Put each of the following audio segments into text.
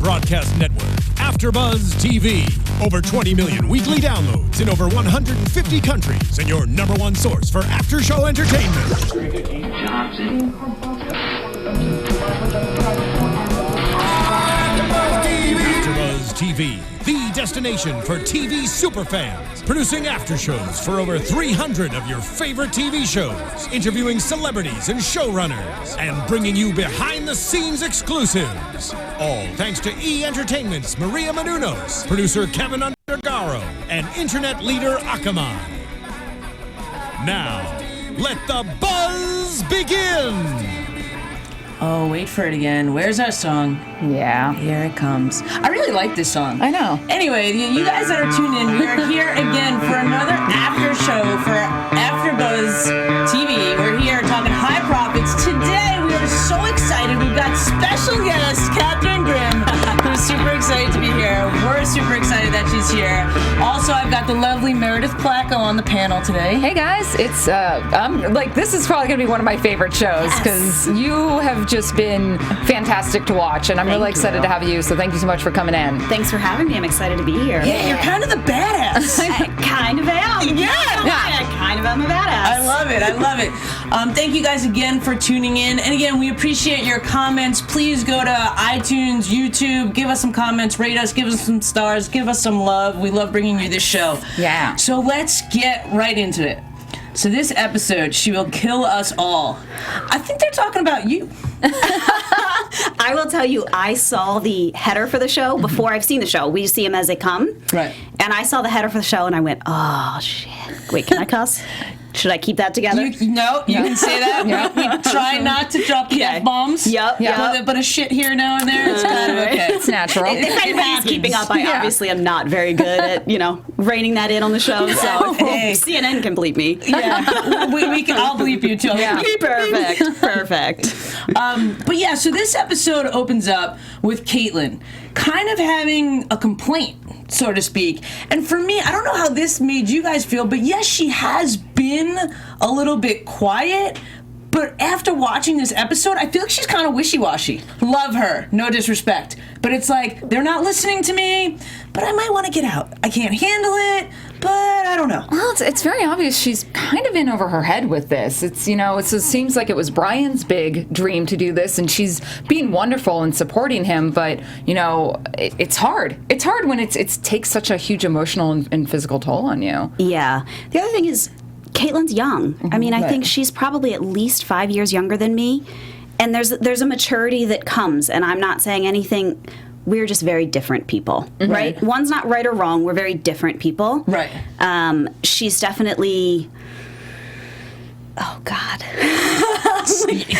broadcast network, AFTERBUZZ TV. Over 20 million weekly downloads in over 150 countries, and your number one source for after-show entertainment. AFTERBUZZ TV, the destination for TV superfans. Producing aftershows for over 300 of your favorite TV shows. Interviewing celebrities and showrunners. And bringing you behind-the-scenes exclusives. All thanks to E! Entertainment's Maria Menounos, producer Kevin Undergaro, and internet leader Akamai. Now, let the buzz begin! Oh, wait for it again. Where's our song? Yeah. Here it comes. I really like this song. I know. Anyway, you guys that are tuned in, we are here again for another after show for AFTERBUZZ TV. We're here talking high profits. Today, we are so excited. We've got special guest, Katherine Grimm, who's super excited to be here. We're super excited that she's here. Also, I've got the lovely Meredith Placko on the panel today. Hey guys, it's I'm like, this is probably gonna be one of my favorite shows because you have just been fantastic to watch, and I'm really excited to have you. So thank you so much for coming in. Thanks for having me. I'm excited to be here. Yeah, you're kind of the badass. I kind of am. Yeah. I kind of am a badass. I love it. I love it. Thank you guys again for tuning in. And again, we appreciate your comments. Please go to iTunes, YouTube, give us some comments, rate us, give us some stars, give us some love. We love bringing you this show. Yeah. So let's get right into it. So this episode, she will kill us all. I think they're talking about you. I will tell you, I saw the header for the show before I've seen the show. We just see them as they come. Right. And I saw the header for the show and I went, oh, shit. Wait, can I cuss? Should I keep that together? No, you can say that. Yeah. We try not to drop the F-bombs. Yep. But a shit here now and there, it's kind of okay. It's natural. If anybody's keeping up, I obviously am not very good at, reining that in on the show. So Hey. CNN can bleep me. Yeah, we can. I'll bleep you too. Yeah. Perfect. But yeah, so this episode opens up with Kaitlyn kind of having a complaint, so to speak. And for me, I don't know how this made you guys feel, but yes, she has been a little bit quiet. But after watching this episode, I feel like she's kind of wishy-washy. Love her, no disrespect. But it's like, they're not listening to me, but I might want to get out. I can't handle it, but I don't know. Well, it's very obvious she's kind of in over her head with this. It seems like it was Brian's big dream to do this, and she's being wonderful and supporting him, but, it's hard. It's hard when it takes such a huge emotional and physical toll on you. Yeah. The other thing is, Kaitlyn's young. I mean, I Right. think she's probably at least 5 years younger than me. And there's a maturity that comes, and I'm not saying anything. We're just very different people, right? One's not right or wrong. We're very different people. Right. She's definitely, oh God,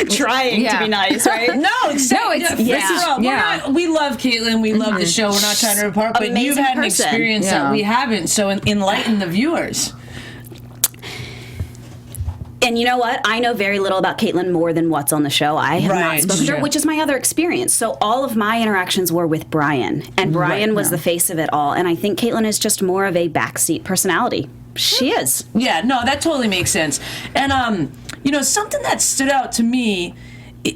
trying to be nice, right? We love Kaitlyn. We love the show. We're not trying to repart, but Amazing you've had an person. experience that we haven't. So enlighten the viewers. And you know what? I know very little about Kaitlyn more than what's on the show. I have not spoken to her, which is my other experience. So all of my interactions were with Brian, and Brian was the face of it all. And I think Kaitlyn is just more of a backseat personality. She is. Yeah, no, that totally makes sense. And something that stood out to me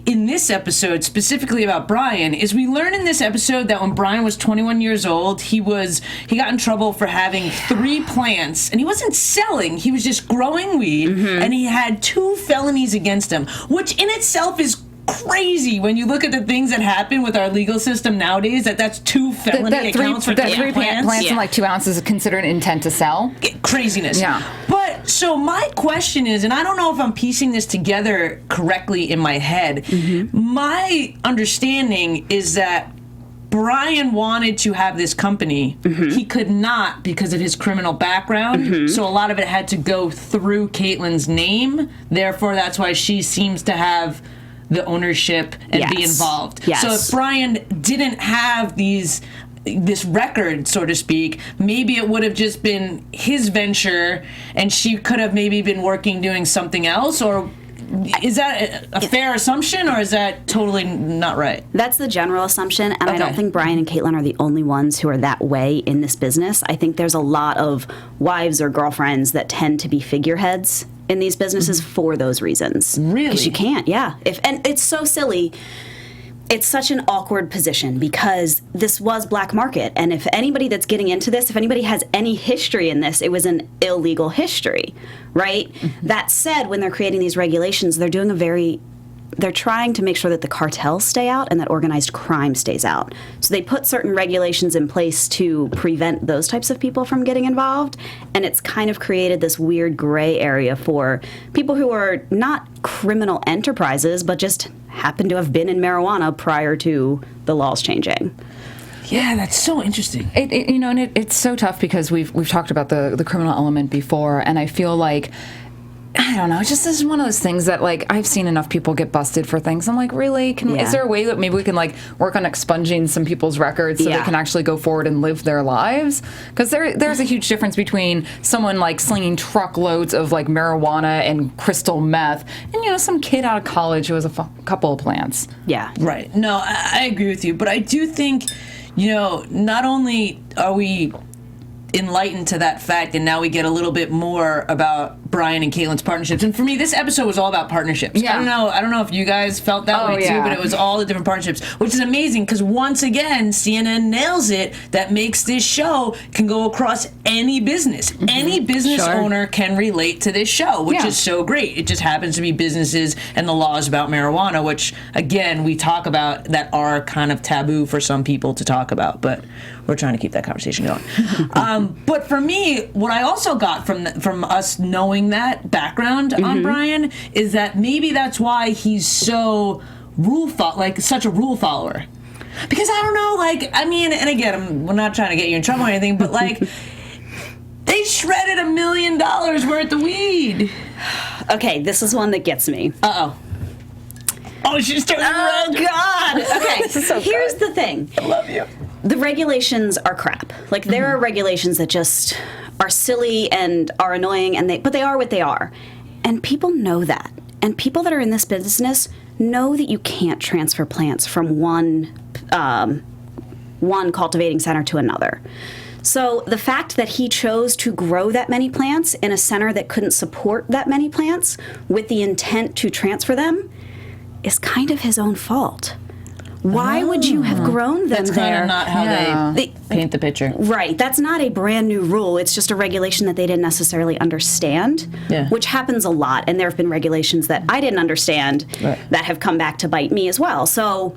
in this episode, specifically about Brian, is we learn in this episode that when Brian was 21 years old, he got in trouble for having 3 plants, and he wasn't selling, he was just growing weed, and he had 2 felonies against him, which in itself is crazy when you look at the things that happen with our legal system nowadays. That's 2 felony accounts for 3 plants. And like 2 ounces is considered intent to sell. Craziness. Yeah. But so my question is, and I don't know if I'm piecing this together correctly in my head. My understanding is that Brian wanted to have this company. He could not because of his criminal background. So a lot of it had to go through Kaitlyn's name. Therefore, that's why she seems to have the ownership and be involved. Yes. So if Brian didn't have this record, so to speak, maybe it would have just been his venture and she could have maybe been working doing something else, or is that a fair assumption, or is that totally not right? That's the general assumption, and I don't think Brian and Kaitlyn are the only ones who are that way in this business. I think there's a lot of wives or girlfriends that tend to be figureheads in these businesses for those reasons. Really? Because you can't, and it's so silly. it's such an awkward position because this was black market. And if anybody that's getting into this, if anybody has any history in this, it was an illegal history, right? Mm-hmm. That said, when they're creating these regulations, they're trying to make sure that the cartels stay out and that organized crime stays out. So they put certain regulations in place to prevent those types of people from getting involved. And it's kind of created this weird gray area for people who are not criminal enterprises, but just happen to have been in marijuana prior to the laws changing. Yeah, that's so interesting. It's so tough because we've talked about the criminal element before, and I feel like, I don't know, this is one of those things that, like, I've seen enough people get busted for things. I'm like, really? Is there a way that maybe we can, like, work on expunging some people's records so they can actually go forward and live their lives? Because there's a huge difference between someone, like, slinging truckloads of, like, marijuana and crystal meth and, some kid out of college who has a couple of plants. Yeah. Right. No, I agree with you. But I do think, not only are we enlightened to that fact, and now we get a little bit more about Brian and Caitlyn's partnerships. And for me, this episode was all about partnerships. Yeah. I don't know if you guys felt that way too, but it was all the different partnerships, which is amazing because once again, CNN nails it. That makes this show can go across any business. Mm-hmm. Any business owner can relate to this show, which is so great. It just happens to be businesses and the laws about marijuana, which again we talk about that are kind of taboo for some people to talk about, but we're trying to keep that conversation going. But for me, what I also got from us knowing that background on Brian is that maybe that's why he's so such a rule follower. Because I don't know, and again, we're not trying to get you in trouble or anything, but they shredded $1 million worth of weed. Okay, this is one that gets me. Uh-oh. Oh, she's turning around. Oh, God. Okay, This is so here's the thing. I love you. The regulations are crap. There are regulations that just are silly and are annoying, but they are what they are. And people know that. And people that are in this business know that you can't transfer plants from one cultivating center to another. So the fact that he chose to grow that many plants in a center that couldn't support that many plants with the intent to transfer them is kind of his own fault. Why would you have grown them That's there? kind of not how they paint the picture. Right. That's not a brand new rule. It's just a regulation that they didn't necessarily understand, which happens a lot. And there have been regulations that I didn't understand that have come back to bite me as well. So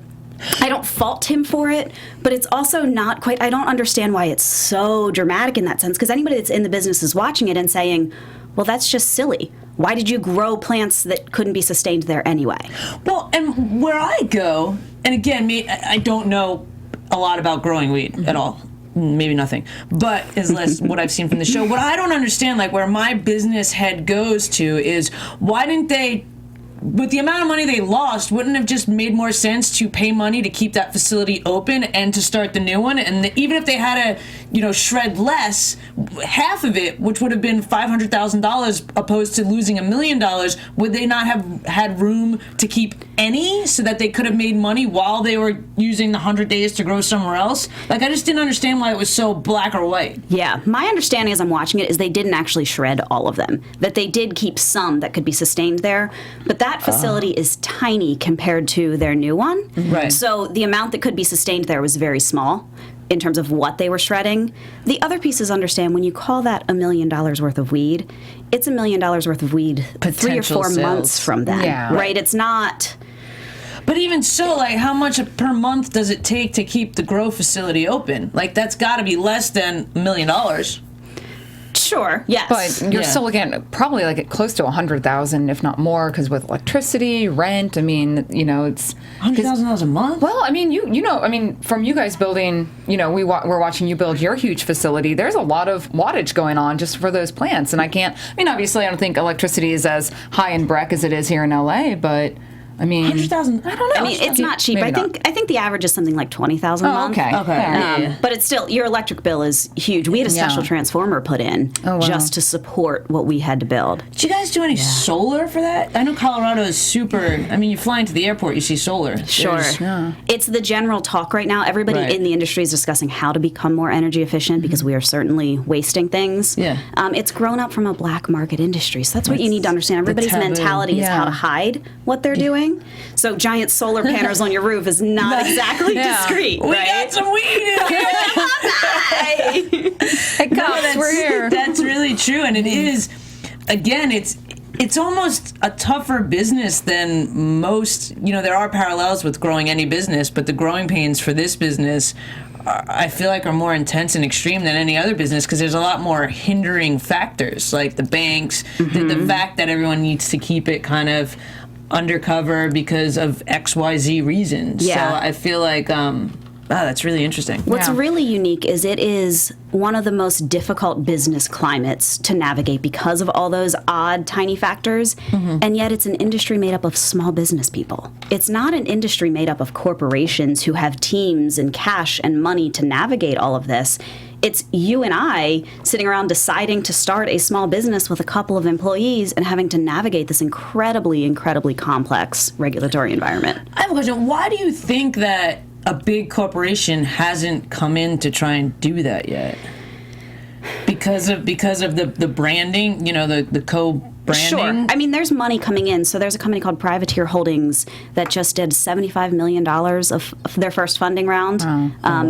I don't fault him for it, but it's also not quite, I don't understand why it's so dramatic in that sense, because anybody that's in the business is watching it and saying, well, that's just silly. Why did you grow plants that couldn't be sustained there anyway? Well, and where I go, and again, I don't know a lot about growing weed at all. Maybe nothing. But is less what I've seen from the show. What I don't understand, where my business head goes to is, why didn't they, with the amount of money they lost, wouldn't it have just made more sense to pay money to keep that facility open and to start the new one? And even if they had to, shred less, half of it, which would have been $500,000 opposed to losing $1 million, would they not have had room to keep any so that they could have made money while they were using the 100 days to grow somewhere else? I just didn't understand why it was so black or white. Yeah, my understanding as I'm watching it is they didn't actually shred all of them. That they did keep some that could be sustained there, but that facility is tiny compared to their new one. Right. So the amount that could be sustained there was very small in terms of what they were shredding. The other piece is understand when you call that $1 million worth of weed, it's $1 million worth of weed Potential 3 or 4 sales. months from then. Yeah. Right? It's not. But even so, how much per month does it take to keep the grow facility open? That's got to be less than $1 million. Sure, yes. But you're still looking at probably close to 100,000, if not more, because with electricity, rent, it's $100,000 a month. Well, from you guys building, we're watching you build your huge facility. There's a lot of wattage going on just for those plants, and obviously, I don't think electricity is as high in Breck as it is here in LA, but. 100,000. I don't know. It's not cheap. I think the average is something like $20,000 a month. Okay. But it's still, your electric bill is huge. We had a special transformer put in just to support what we had to build. Did you guys do any solar for that? I know Colorado is super. You fly into the airport, you see solar. Sure. It's the general talk right now. Everybody in the industry is discussing how to become more energy efficient because we are certainly wasting things. Yeah. It's grown up from a black market industry. So that's what you need to understand. Everybody's mentality is how to hide what they're doing. doing. So giant solar panels on your roof is not exactly discreet, We right? got some weed in here. Hey, cops, we're here. That's really true, and it is. Again, it's almost a tougher business than most. There are parallels with growing any business, but the growing pains for this business, I feel like, are more intense and extreme than any other business because there's a lot more hindering factors, like the banks, the fact that everyone needs to keep it kind of undercover because of XYZ reasons. Yeah. So I feel like, that's really interesting. What's really unique is it is one of the most difficult business climates to navigate because of all those odd, tiny factors, and yet it's an industry made up of small business people. It's not an industry made up of corporations who have teams and cash and money to navigate all of this. It's you and I sitting around deciding to start a small business with a couple of employees and having to navigate this incredibly, incredibly complex regulatory environment. I have a question. Why do you think that a big corporation hasn't come in to try and do that yet? Because of the branding, the co-branding? Sure. I mean, there's money coming in. So there's a company called Privateer Holdings that just did $75 million of their first funding round.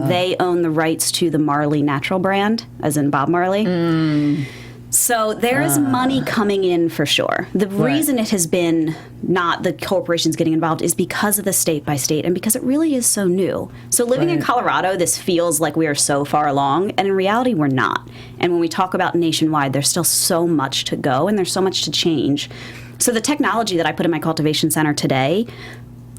They own the rights to the Marley natural brand, as in Bob Marley. So there is money coming in for sure. The reason it has been not the corporations getting involved is because of the state by state and because it really is so new. So living in Colorado, this feels like we are so far along, and in reality, we're not. And when we talk about nationwide, there's still so much to go and there's so much to change. So the technology that I put in my cultivation center today,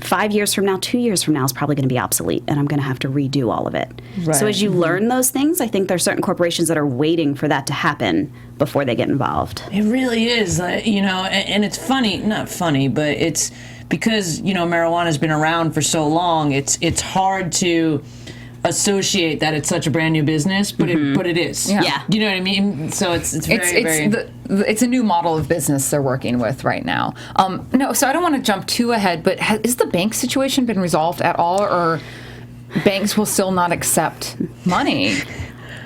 5 years from now, 2 years from now is probably going to be obsolete, and I'm going to have to redo all of it. Right. So as you learn those things, I think there are certain corporations that are waiting for that to happen before they get involved. It really is, and it's funny, not funny, but it's because, marijuana's been around for so long, it's hard to associate that it's such a brand new business, but it is. Yeah. You know what I mean? So it's very it's a new model of business they're working with right now. So I don't want to jump too ahead, but is the bank situation been resolved at all, or banks will still not accept money?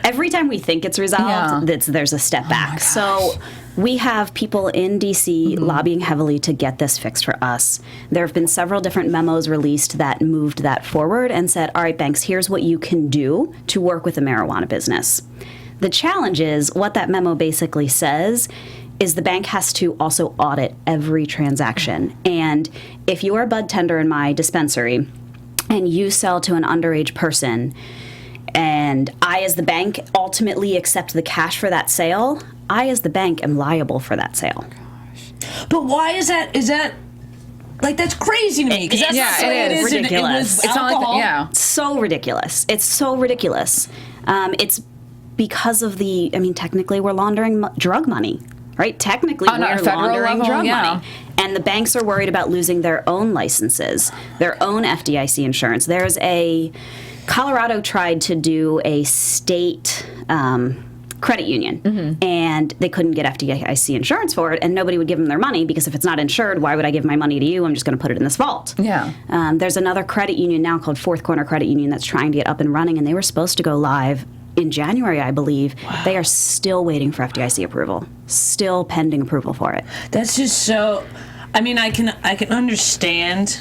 Every time we think it's resolved, there's a step back. So we have people in D.C. lobbying heavily to get this fixed for us. There have been several different memos released that moved that forward and said, all right, banks, here's what you can do to work with the marijuana business. The challenge is what that memo basically says is the bank has to also audit every transaction. And if you are a bud tender in my dispensary and you sell to an underage person, and I, as the bank, ultimately accept the cash for that sale, I, as the bank, am liable for that sale. But why is that? Is that that's crazy to me? Because that's it is ridiculous. It's alcohol. So ridiculous. It's so ridiculous. It's because of technically we're laundering drug money, right? Technically we're laundering drug money. And the banks are worried about losing their own licenses, their own FDIC insurance. Colorado tried to do a state credit union, and they couldn't get FDIC insurance for it, and nobody would give them their money because if it's not insured, why would I give my money to you? I'm just going to put it in this vault. Yeah. There's another credit union now called Fourth Corner Credit Union that's trying to get up and running, and they were supposed to go live in January, I believe. Wow. They are still waiting for FDIC approval, still pending approval for it. That's just so. I can understand.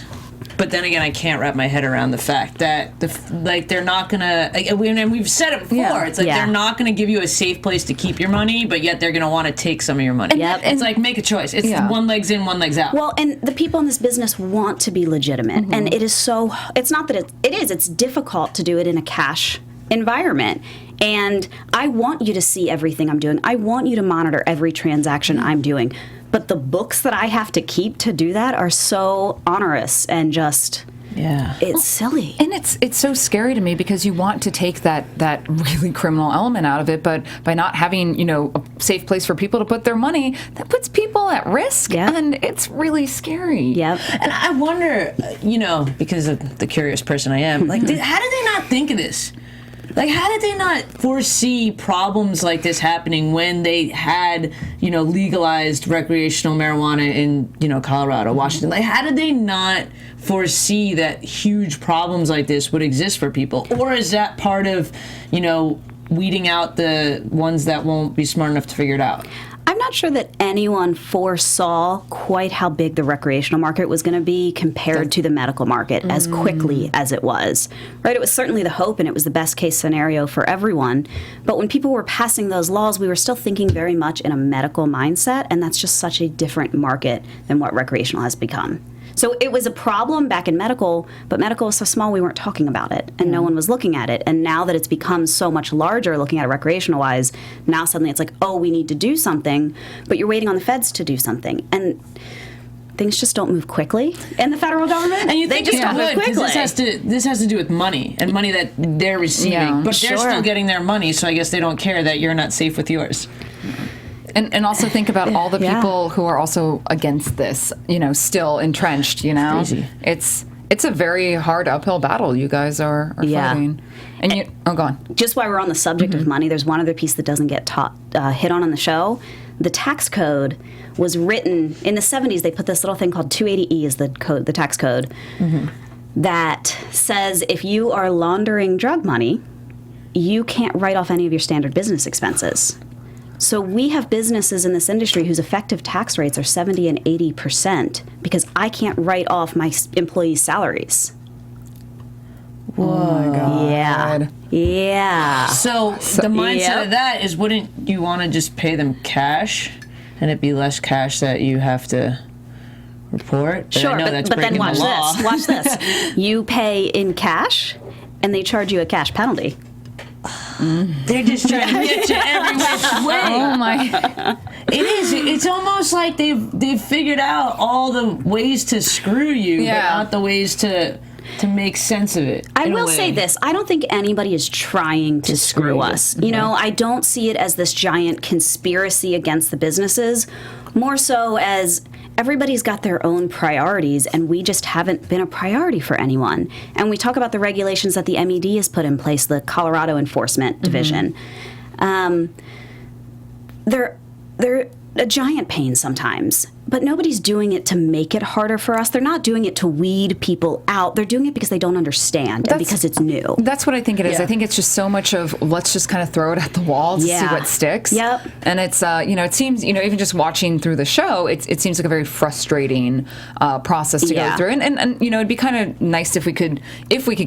But then again, I can't wrap my head around the fact that they're not gonna. And we've said it before. It's they're not gonna give you a safe place to keep your money, but yet they're gonna want to take some of your money. It's make a choice. It's one leg's in, one leg's out. Well, and the people in this business want to be legitimate, and it is so. It's not that it is. It's difficult to do it in a cash environment. And I want you to see everything I'm doing. I want you to monitor every transaction I'm doing. But the books that I have to keep to do that are so onerous and just, it's silly. And it's so scary to me because you want to take that really criminal element out of it, but by not having, a safe place for people to put their money, that puts people at risk, and it's really scary. Yep. And I wonder, because of the curious person I am, how did they not think of this? How did they not foresee problems like this happening when they had, legalized recreational marijuana in, Colorado, Washington? How did they not foresee that huge problems like this would exist for people? Or is that part of, weeding out the ones that won't be smart enough to figure it out? I'm not sure that anyone foresaw quite how big the recreational market was going to be compared to the medical market as quickly as it was. Right? It was certainly the hope, and it was the best case scenario for everyone. But when people were passing those laws, we were still thinking very much in a medical mindset, and that's just such a different market than what recreational has become. So it was a problem back in medical, but medical was so small we weren't talking about it, and no one was looking at it. And now that it's become so much larger, looking at it recreational-wise, now suddenly it's like, oh, we need to do something, but you're waiting on the feds to do something. And things just don't move quickly in the federal government. And you they think just it don't move would, quickly. this has to do with money, and money that they're receiving, but they're still getting their money, so I guess they don't care that you're not safe with yours. And also think about all the people who are also against this, still entrenched, Crazy. It's a very hard uphill battle you guys are fighting. And go on. Just while we're on the subject of money, there's one other piece that doesn't get hit on the show. The tax code was written, in the 70s, they put this little thing called 280E as the tax code, that says if you are laundering drug money, you can't write off any of your standard business expenses. So we have businesses in this industry whose effective tax rates are 70 and 80% because I can't write off my employees' salaries. Whoa. Oh my God. Yeah. So the mindset of that is, wouldn't you want to just pay them cash, and it'd be less cash that you have to report? But sure, I know that's but then breaking watch the law. this. Watch this. You pay in cash, and they charge you a cash penalty. They're just trying to get you every which way. Oh my! It is. It's almost like they've figured out all the ways to screw you, but not the ways to make sense of it. I will say this. I don't think anybody is trying to screw us. You know, I don't see it as this giant conspiracy against the businesses, more so as everybody's got their own priorities, and we just haven't been a priority for anyone. And we talk about the regulations that the MED has put in place, the Colorado Enforcement Division. They're a giant pain sometimes, but nobody's doing it to make it harder for us. They're not doing it to weed people out. They're doing it because they don't understand and because it's new. That's what I think it is. I think it's just so much of let's just kind of throw it at the wall to see what sticks. Yep. And it's, it seems, even just watching through the show, it seems like a very frustrating process to go through. And it'd be kind of nice if we could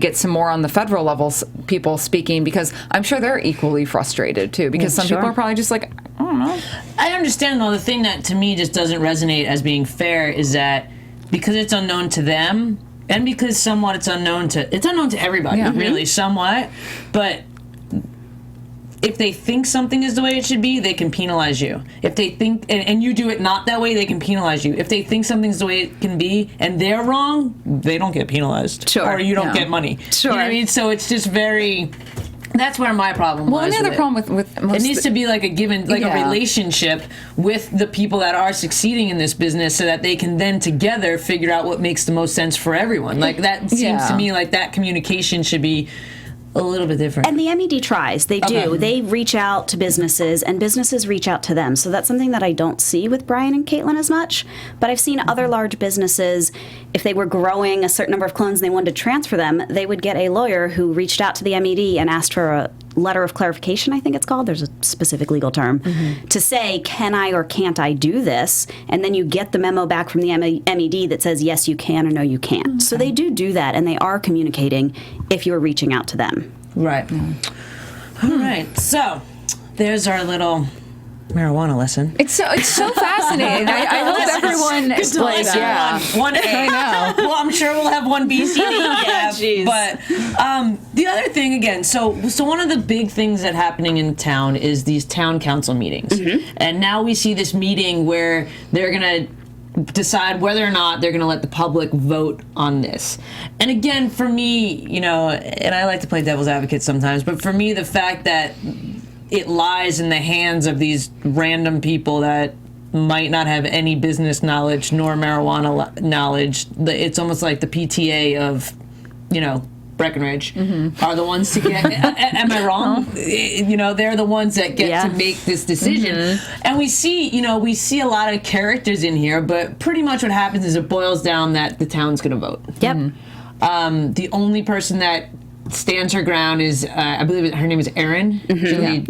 get some more on the federal levels, people speaking, because I'm sure they're equally frustrated too, because some people are probably just like, I don't know. I understand, though. The thing that to me just doesn't resonate as being fair is that because it's unknown to them, and because somewhat it's unknown to everybody, really, somewhat. But if they think something is the way it should be, they can penalize you. If they think, and you do it not that way, they can penalize you. If they think something's the way it can be, and they're wrong, they don't get penalized. Sure. Or you don't get money. Sure. You know what I mean? So it's just very... That's where my problem lies. Well, another problem with most it needs to be like a given, like a relationship with the people that are succeeding in this business, so that they can then together figure out what makes the most sense for everyone. Like that seems to me like that communication should be a little bit different. And the MED tries. They do. They reach out to businesses, and businesses reach out to them. So that's something that I don't see with Brian and Kaitlyn as much. But I've seen other large businesses, if they were growing a certain number of clones and they wanted to transfer them, they would get a lawyer who reached out to the MED and asked for a letter of clarification, I think it's called. There's a specific legal term, to say, can I or can't I do this? And then you get the memo back from the MED that says, yes, you can, or no, you can't. Okay. So they do that, and they are communicating if you're reaching out to them. Right. All right. So there's our little marijuana lesson. It's so fascinating. I hope everyone is like, one A. I know. Well, I'm sure we'll have one B, C, D, F. But the other thing, again, so one of the big things that's happening in town is these town council meetings. And now we see this meeting where they're going to decide whether or not they're going to let the public vote on this. And again, for me, and I like to play devil's advocate sometimes, but for me, the fact that it lies in the hands of these random people that might not have any business knowledge nor marijuana knowledge, it's almost like the PTA of, Breckenridge are the ones to get. Am I wrong? They're the ones that get to make this decision. And we see a lot of characters in here, but pretty much what happens is it boils down that the town's going to vote. Yep. The only person that stands her ground is, I believe her name is Erin.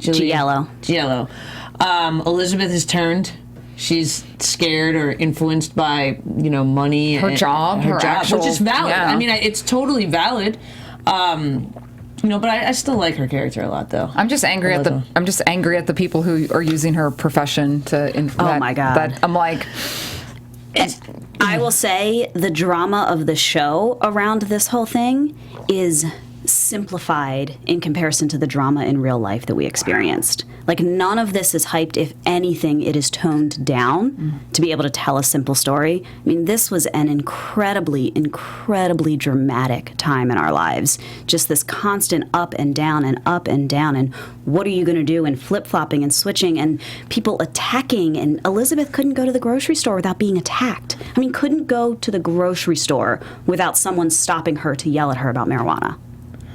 Giello. Elizabeth has turned. She's scared or influenced by, money. Her job, which is valid. Yeah. I mean, it's totally valid. But I still like her character a lot, though. I'm just angry at the people who are using her profession to. Oh my God! That I'm like. I will say the drama of the show around this whole thing is simplified in comparison to the drama in real life that we experienced. Like, none of this is hyped. If anything, it is toned down to be able to tell a simple story. I mean, this was an incredibly, incredibly dramatic time in our lives. Just this constant up and down and up and down, and what are you going to do, and flip-flopping and switching, and people attacking, and Elizabeth couldn't go to the grocery store without being attacked. I mean, couldn't go to the grocery store without someone stopping her to yell at her about marijuana.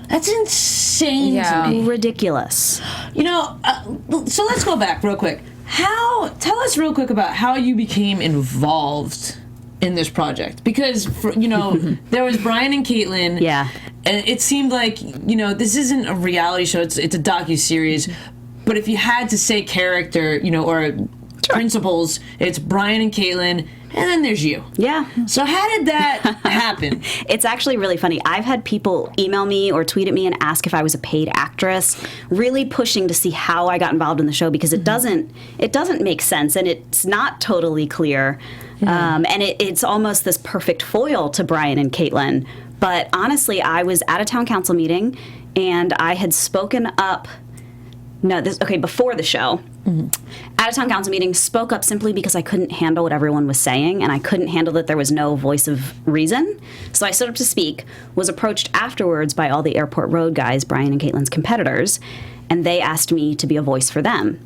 That's insane to me. Ridiculous. So let's go back real quick. Tell us real quick about how you became involved in this project. Because, there was Brian and Kaitlyn. Yeah. And it seemed like, this isn't a reality show. It's a docuseries. But if you had to say character, or principals, it's Brian and Kaitlyn, and then there's you. Yeah. So how did that happen? It's actually really funny. I've had people email me or tweet at me and ask if I was a paid actress, really pushing to see how I got involved in the show, because it doesn't make sense, and it's not totally clear. And it's almost this perfect foil to Brian and Kaitlyn. But honestly, I was at a town council meeting, and I had spoken up. Before the show, at a town council meeting, spoke up simply because I couldn't handle what everyone was saying, and I couldn't handle that there was no voice of reason. So I stood up to speak, was approached afterwards by all the Airport Road guys, Brian and Kaitlyn's competitors, and they asked me to be a voice for them.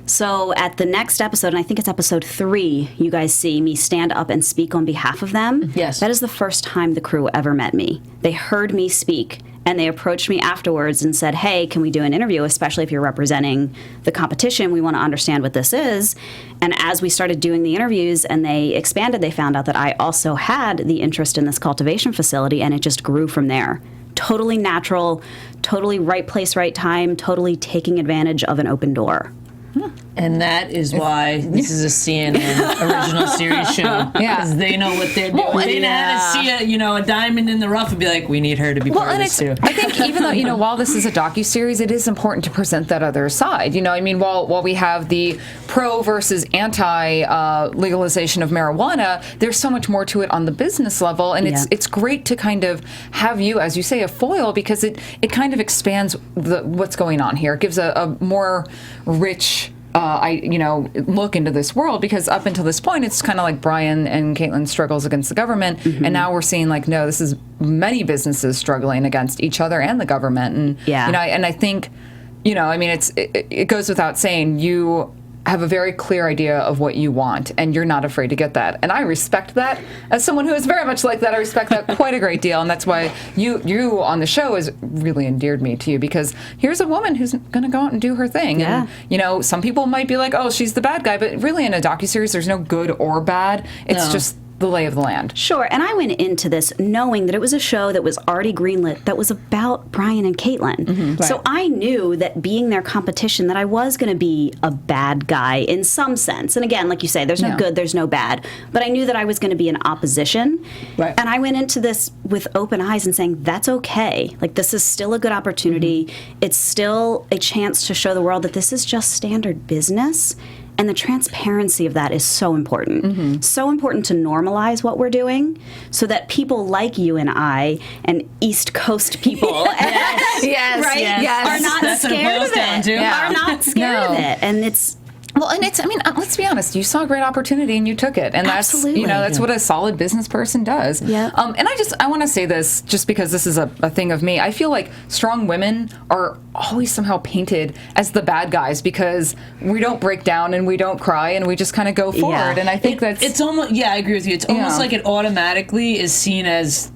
So at the next episode, and I think it's episode 3, you guys see me stand up and speak on behalf of them. Yes. That is the first time the crew ever met me. They heard me speak, and they approached me afterwards and said, hey, can we do an interview, especially if you're representing the competition? We want to understand what this is. And as we started doing the interviews and they expanded, they found out that I also had the interest in this cultivation facility, and it just grew from there. Totally natural, totally right place, right time, totally taking advantage of an open door. And that is why this is a CNN original series show. Because they know what they're doing. They know how to see a diamond in the rough and be like, we need her to be part of this too. I think even though, while this is a docuseries, it is important to present that other side. While we have the pro versus anti legalization of marijuana, there's so much more to it on the business level. And it's great to kind of have you, as you say, a foil, because it kind of expands what's going on here. It gives a more rich look into this world, because up until this point, it's kind of like Brian and Kaitlyn's struggles against the government, and now we're seeing no, this is many businesses struggling against each other and the government, and and I think, it goes without saying, you have a very clear idea of what you want, and you're not afraid to get that. And I respect that. As someone who is very much like that, I respect that quite a great deal. And that's why you on the show has really endeared me to you, because here's a woman who's going to go out and do her thing. Yeah. And, some people might be like, oh, she's the bad guy. But really, in a docuseries, there's no good or bad. It's just the lay of the land. Sure, and I went into this knowing that it was a show that was already greenlit that was about Brian and Kaitlyn. Right. So I knew that being their competition, that I was going to be a bad guy in some sense. And again, like you say, there's no good, there's no bad. But I knew that I was going to be in opposition. Right. And I went into this with open eyes and saying, that's okay. This is still a good opportunity. It's still a chance to show the world that this is just standard business. And the transparency of that is so important. So important to normalize what we're doing, so that people like you and I and East Coast people are not scared of it. Are not scared of it. And it's... Well, and let's be honest. You saw a great opportunity and you took it, and that's that's what a solid business person does. Yeah. And I want to say this just because this is a thing of me. I feel like strong women are always somehow painted as the bad guys because we don't break down and we don't cry and we just kind of go forward. And I think it's almost I agree with you. It's almost like it automatically is seen as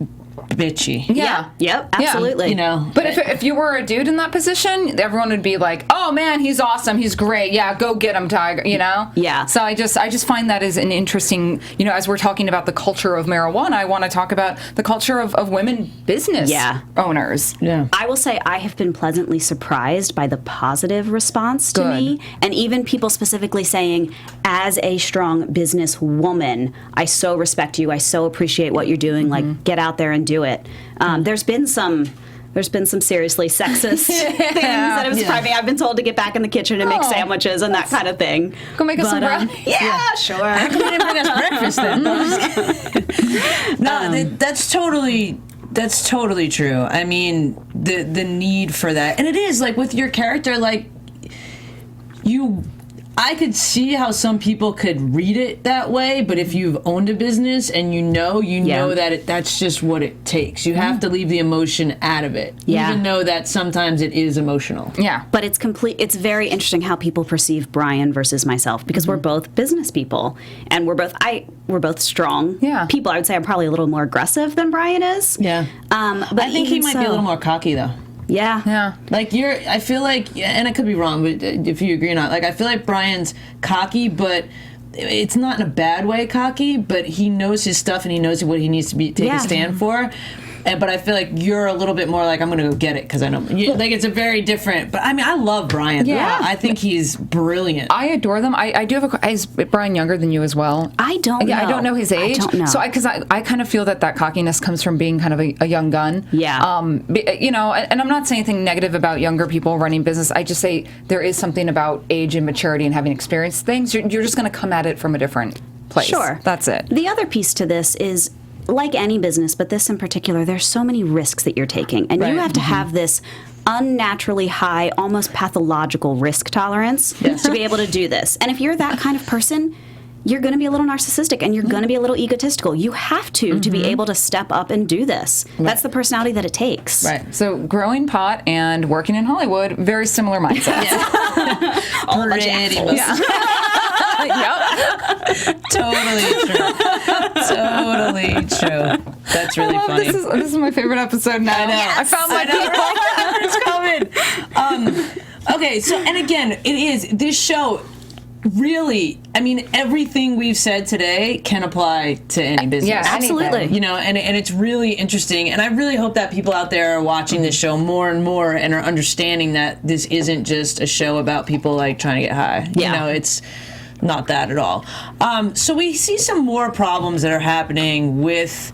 bitchy. Yeah. Yep. Absolutely. You know, But if you were a dude in that position, everyone would be like, "Oh man, he's awesome. He's great. Yeah, go get him, Tiger." You know? Yeah. So I just find that as an interesting, you know, as we're talking about the culture of marijuana, I want to talk about the culture of women business owners. Yeah. I will say I have been pleasantly surprised by the positive response to Good. me, and even people specifically saying, as a strong business woman, I so respect you. I so appreciate what you're doing. Like, get out there and do it. There's been some seriously sexist things that have surprised me. I've been told to get back in the kitchen and make sandwiches and that kind of thing. Go make us some brownies. Yeah, sure. How come you didn't bring us breakfast then? No, that's totally true. I mean, the need for that, and it is like with your character, like I could see how some people could read it that way, but if you've owned a business and you know that that's just what it takes. You have to leave the emotion out of it, even though that sometimes it is emotional. Yeah. But it's very interesting how people perceive Brian versus myself, because we're both business people and we're both strong people. I would say I'm probably a little more aggressive than Brian is. Yeah. But I think he might be a little more cocky though. Yeah. Yeah. Like I feel like, and I could be wrong, but if you agree or not, like I feel like Brian's cocky, but it's not in a bad way cocky, but he knows his stuff and he knows what he needs to take a stand for. But I feel like you're a little bit more like, I'm going to go get it because I know. Like, it's a very different. But I mean, I love Brian. Yeah. I think he's brilliant. I adore them. I do have is Brian younger than you as well? I don't know. I don't know his age. I don't know. So because I kind of feel that cockiness comes from being kind of a young gun. Yeah. You know, and I'm not saying anything negative about younger people running business. I just say there is something about age and maturity and having experienced things. You're just going to come at it from a different place. Sure. That's it. The other piece to this is, like any business, but this in particular, there's so many risks that you're taking. And you have to have this unnaturally high, almost pathological risk tolerance to be able to do this. And if you're that kind of person, you're going to be a little narcissistic and you're going to be a little egotistical. You have to be able to step up and do this. Right. That's the personality that it takes. Right. So growing pot and working in Hollywood, very similar mindsets. Pretty much. Yep. Totally true. That's really funny. This is my favorite episode now. I know. I found my people. It's coming. Okay, so, and again, it is, this show really, I mean, everything we've said today can apply to any business. Yeah, absolutely. You know, and it's really interesting, and I really hope that people out there are watching this show more and more and are understanding that this isn't just a show about people like trying to get high. Yeah. You know, it's not that at all. So we see some more problems that are happening with,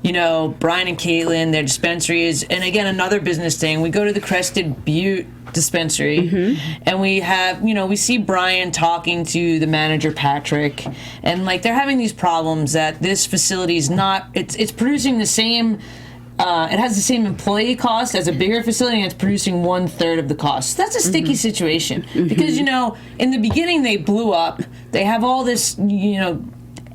you know, Brian and Kaitlyn, their dispensaries, and again, another business thing. We go to the Crested Butte dispensary, and we have, you know, we see Brian talking to the manager, Patrick, and like they're having these problems that this facility is not, it's producing the same, it has the same employee cost as a bigger facility, and it's producing 1/3 of the cost. That's a sticky situation because, you know, in the beginning they blew up. They have all this, you know,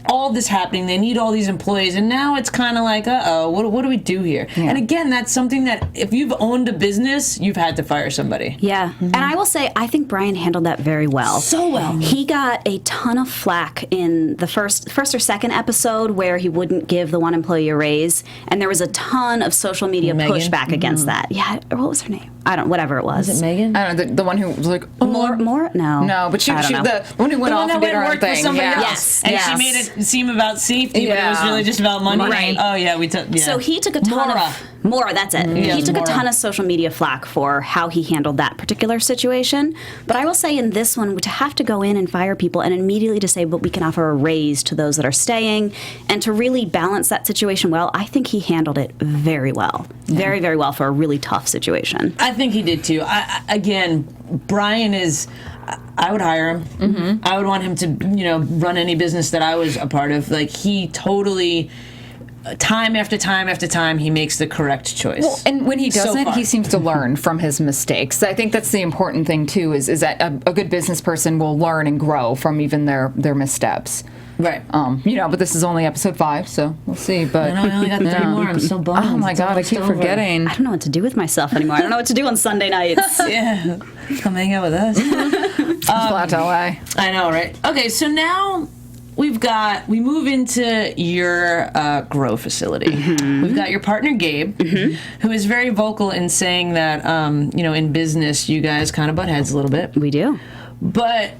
all this happening. They need all these employees, and now it's kind of like, what do we do here? And again, that's something that if you've owned a business, you've had to fire somebody. Yeah, and I will say, I think Brian handled that very well. So well. He got a ton of flack in the first or second episode where he wouldn't give the one employee a raise, and there was a ton of social media pushback against that. Yeah, what was her name? I don't, whatever it was. Is it Megan? I don't know, the one who was like, oh, More? No. No, but she the one who went off and did her own thing. Yes. And she made it seem about safety, but it was really just about money. Right. Oh, yeah, we took, yeah. So he took a ton of... Maura, that's it. He took a ton of social media flack for how he handled that particular situation. But I will say in this one, to have to go in and fire people and immediately to say, but we can offer a raise to those that are staying, and to really balance that situation well, I think he handled it very well. Very, very well for a really tough situation. I think he did too. Again, Brian is... I would hire him. I would want him to, you know, run any business that I was a part of. Like, he totally... time after time after time, he makes the correct choice. Well, and when he doesn't, he seems to learn from his mistakes. I think that's the important thing too. Is that a good business person will learn and grow from even their missteps. Right. You know, but this is only episode 5, so we'll see. But I only got 3 more. I'm so bummed. Oh my God, I keep forgetting. I don't know what to do with myself anymore. I don't know what to do on Sunday nights. Yeah, come hang out with us. Flat LA. I know, right? Okay, so now we move into your grow facility. We've got your partner Gabe, who is very vocal in saying that in business you guys kind of butt heads a little bit. We do. But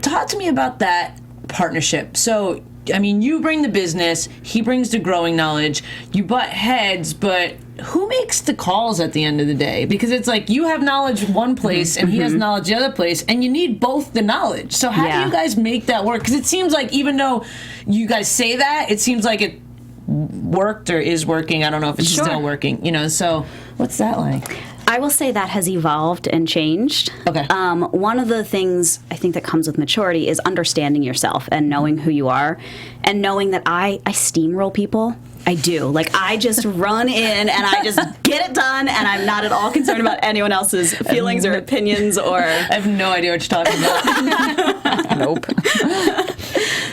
talk to me about that partnership. So I mean, you bring the business, he brings the growing knowledge, you butt heads, but who makes the calls at the end of the day? Because it's like you have knowledge one place and he has knowledge the other place, and you need both the knowledge. So how do you guys make that work? Because it seems like even though you guys say that, it seems like it worked or is working. I don't know if it's still working, so what's that like? I will say that has evolved and changed. Okay. One of the things I think that comes with maturity is understanding yourself and knowing who you are, and knowing that I steamroll people. I do. Like, I just run in and I just get it done, and I'm not at all concerned about anyone else's feelings or opinions or... I have no idea what you're talking about. Nope.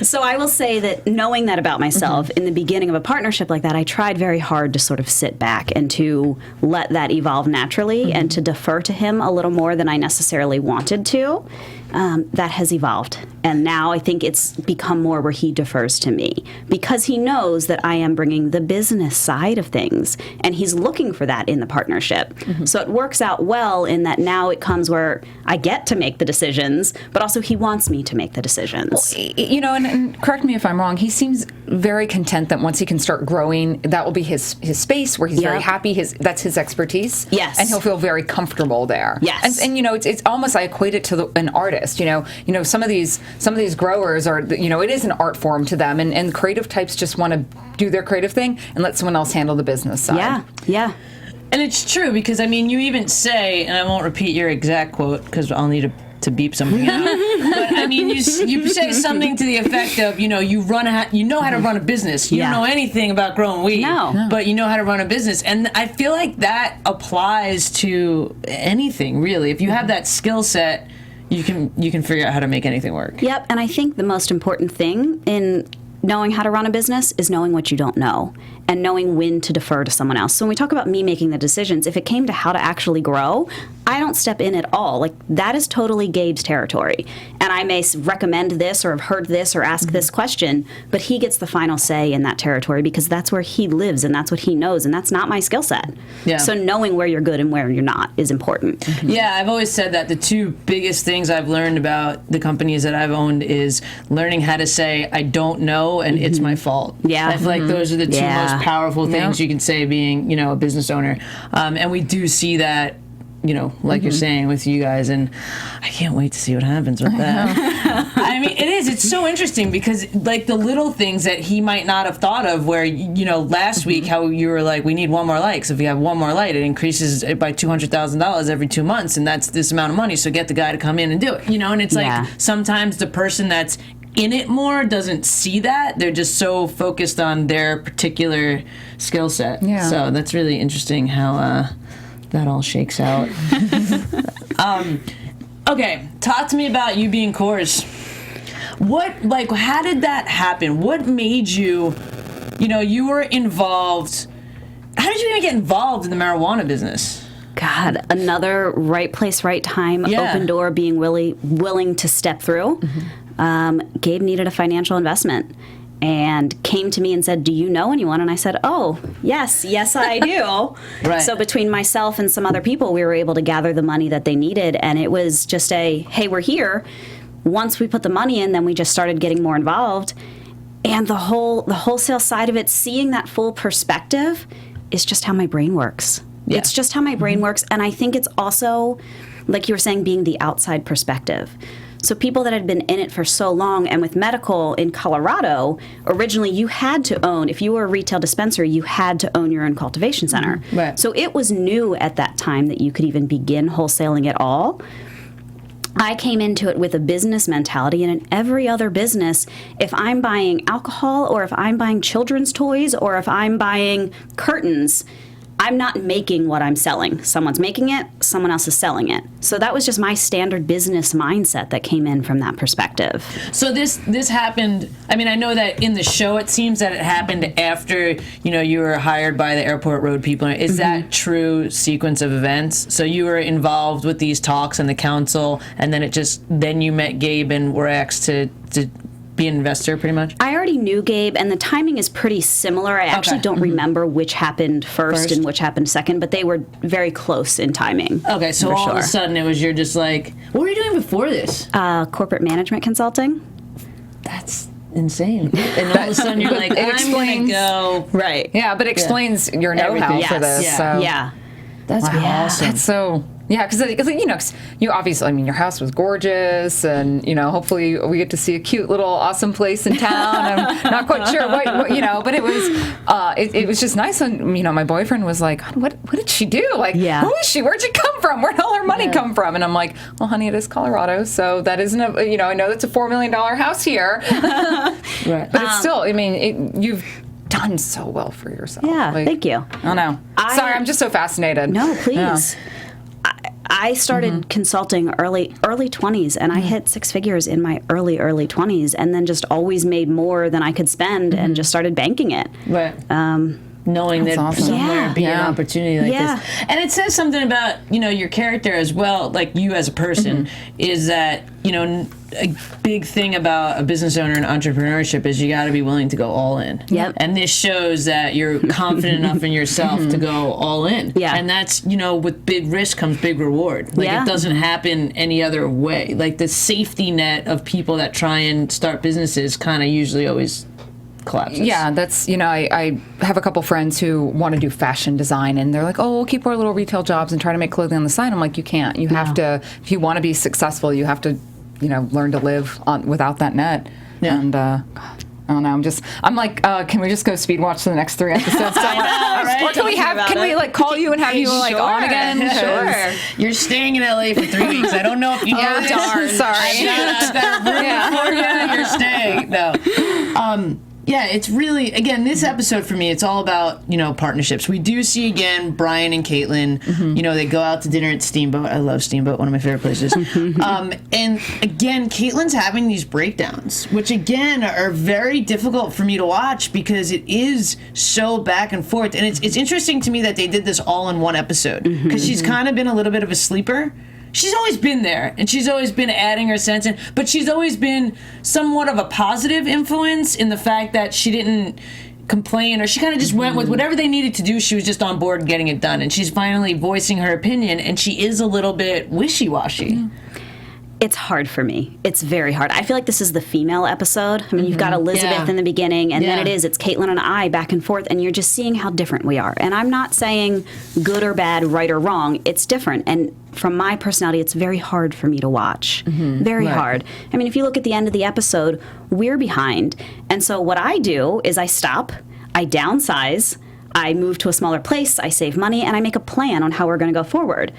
So I will say that knowing that about myself, in the beginning of a partnership like that, I tried very hard to sort of sit back and to let that evolve naturally and to defer to him a little more than I necessarily wanted to. That has evolved. And now I think it's become more where he defers to me because he knows that I am bringing the business side of things, and he's looking for that in the partnership. So it works out well in that now it comes where I get to make the decisions, but also he wants me to make the decisions. Well, and correct me if I'm wrong, he seems very content that once he can start growing, that will be his space where he's very happy. That's his expertise. Yes. And he'll feel very comfortable there. Yes. And it's almost, I equate it to an artist. Some of these growers are, it is an art form to them, and creative types just want to do their creative thing and let someone else handle the business side. Yeah. And it's true because, I mean, you even say, and I won't repeat your exact quote because I'll need to beep something out. But I mean, you say something to the effect of, you know how to run a business. You don't know anything about growing weed, but you know how to run a business. And I feel like that applies to anything, really. If you have that skill set, you can figure out how to make anything work. Yep, and I think the most important thing in knowing how to run a business is knowing what you don't know and knowing when to defer to someone else. So when we talk about me making the decisions, if it came to how to actually grow, I don't step in at all. Like, that is totally Gabe's territory. And I may recommend this or have heard this or ask this question, but he gets the final say in that territory because that's where he lives and that's what he knows, and that's not my skill set. Yeah. So knowing where you're good and where you're not is important. Yeah, I've always said that the two biggest things I've learned about the companies that I've owned is learning how to say, I don't know, and it's my fault. Yeah. I feel like those are the two most powerful things you can say being, a business owner. And we do see that, like you're saying with you guys, and I can't wait to see what happens with that. I mean, it's so interesting because, like, the little things that he might not have thought of where, last week how you were like, we need one more light, so if you have one more light, it increases it by $200,000 every 2 months, and that's this amount of money, so get the guy to come in and do it, and it's like sometimes the person that's in it more doesn't see that. They're just so focused on their particular skill set. Yeah. So that's really interesting how that all shakes out. Okay, talk to me about you being Coors. How did that happen? What made you, you were involved. How did you even get involved in the marijuana business? God, another right place, right time, open door, being willing to step through. Gabe needed a financial investment and came to me and said, do you know anyone? And I said, oh, yes, I do. Right. So between myself and some other people, we were able to gather the money that they needed. And it was just hey, we're here. Once we put the money in, then we just started getting more involved. And the wholesale side of it, seeing that full perspective is just how my brain works. Yeah. It's just how my brain works. And I think it's also, like you were saying, being the outside perspective. So people that had been in it for so long, and with medical in Colorado, originally you had to own, if you were a retail dispensary, you had to own your own cultivation center. Right. So it was new at that time that you could even begin wholesaling at all. I came into it with a business mentality, and in every other business, if I'm buying alcohol or if I'm buying children's toys or if I'm buying curtains, I'm not making what I'm selling. Someone's making it, someone else is selling it. So that was just my standard business mindset that came in from that perspective. So this happened, I mean, I know that in the show it seems that it happened after, you were hired by the Airport Road people. Is that true sequence of events? So you were involved with these talks and the council, and then then you met Gabe and were asked to be an investor, pretty much? I already knew Gabe, and the timing is pretty similar. I actually don't remember which happened first and which happened second, but they were very close in timing. Okay, so all of a sudden it was you're just like, what were you doing before this? Corporate management consulting. That's insane. And all of a sudden you're like, I'm going to go. Right. Yeah, but it explains your know-how for this. Yeah. So. Yeah. That's awesome. That's so... Yeah, because you know, 'cause you obviously, I mean, your house was gorgeous, and you know, hopefully we get to see a cute little awesome place in town. I'm not quite sure what you know, but it was just nice. And you know, my boyfriend was like, "What did she do? Like, who is she? Where'd she come from? Where'd all her money come from?" And I'm like, "Well, honey, it is Colorado, so that isn't a you know, I know that's a $4 million house here, Right. but it's still, I mean, you've done so well for yourself. Yeah, Like, thank you. I don't know. Sorry, I'm just so fascinated. No, please. Yeah. I started consulting early 20s, and I hit six figures in my early 20s, and then just always made more than I could spend, and just started banking it. Right. Knowing that awesome. somewhere be an Yeah. opportunity like this. And it says something about, you know, your character as well, like you as a person, is that, you know, a big thing about a business owner and entrepreneurship is you got to be willing to go all in. Yep. And this shows that you're confident enough in yourself to go all in. Yeah. And that's, you know, with big risk comes big reward. Like Yeah. it doesn't happen any other way. Like the safety net of people that try and start businesses kind of usually always collapses. Yeah, that's, you know, I have a couple friends who want to do fashion design, and they're like, oh, we'll keep our little retail jobs and try to make clothing on the side. I'm like, you can't. You have to, if you want to be successful, you have to, you know, learn to live on without that net. Yeah. And, I don't know. I'm like, can we just go speed watch the next 3 episodes? Or can we like call you and have you like on again? Sure. You're staying in LA for 3 weeks. I don't know if you know this. Darn. Sorry. You're staying. No. Yeah, it's really, again, this episode for me, it's all about, you know, partnerships. We do see, again, Brian and Kaitlyn, you know, they go out to dinner at Steamboat. I love Steamboat, one of my favorite places. And, again, Kaitlyn's having these breakdowns, which, again, are very difficult for me to watch because it is so back and forth. And it's interesting to me that they did this all in one episode because she's kind of been a little bit of a sleeper. She's always been there, and she's always been adding her sense in, but she's always been somewhat of a positive influence in the fact that she didn't complain, or she kind of just went with whatever they needed to do. She was just on board getting it done, and she's finally voicing her opinion, and she is a little bit wishy-washy. It's hard for me. It's very hard. I feel like this is the female episode. I mean, you've got Elizabeth in the beginning, and then it's Kaitlyn and I back and forth, and you're just seeing how different we are. And I'm not saying good or bad, right or wrong. It's different. And from my personality, it's very hard for me to watch. Very hard. I mean, if you look at the end of the episode, we're behind. And so what I do is I stop, I downsize, I move to a smaller place, I save money, and I make a plan on how we're going to go forward.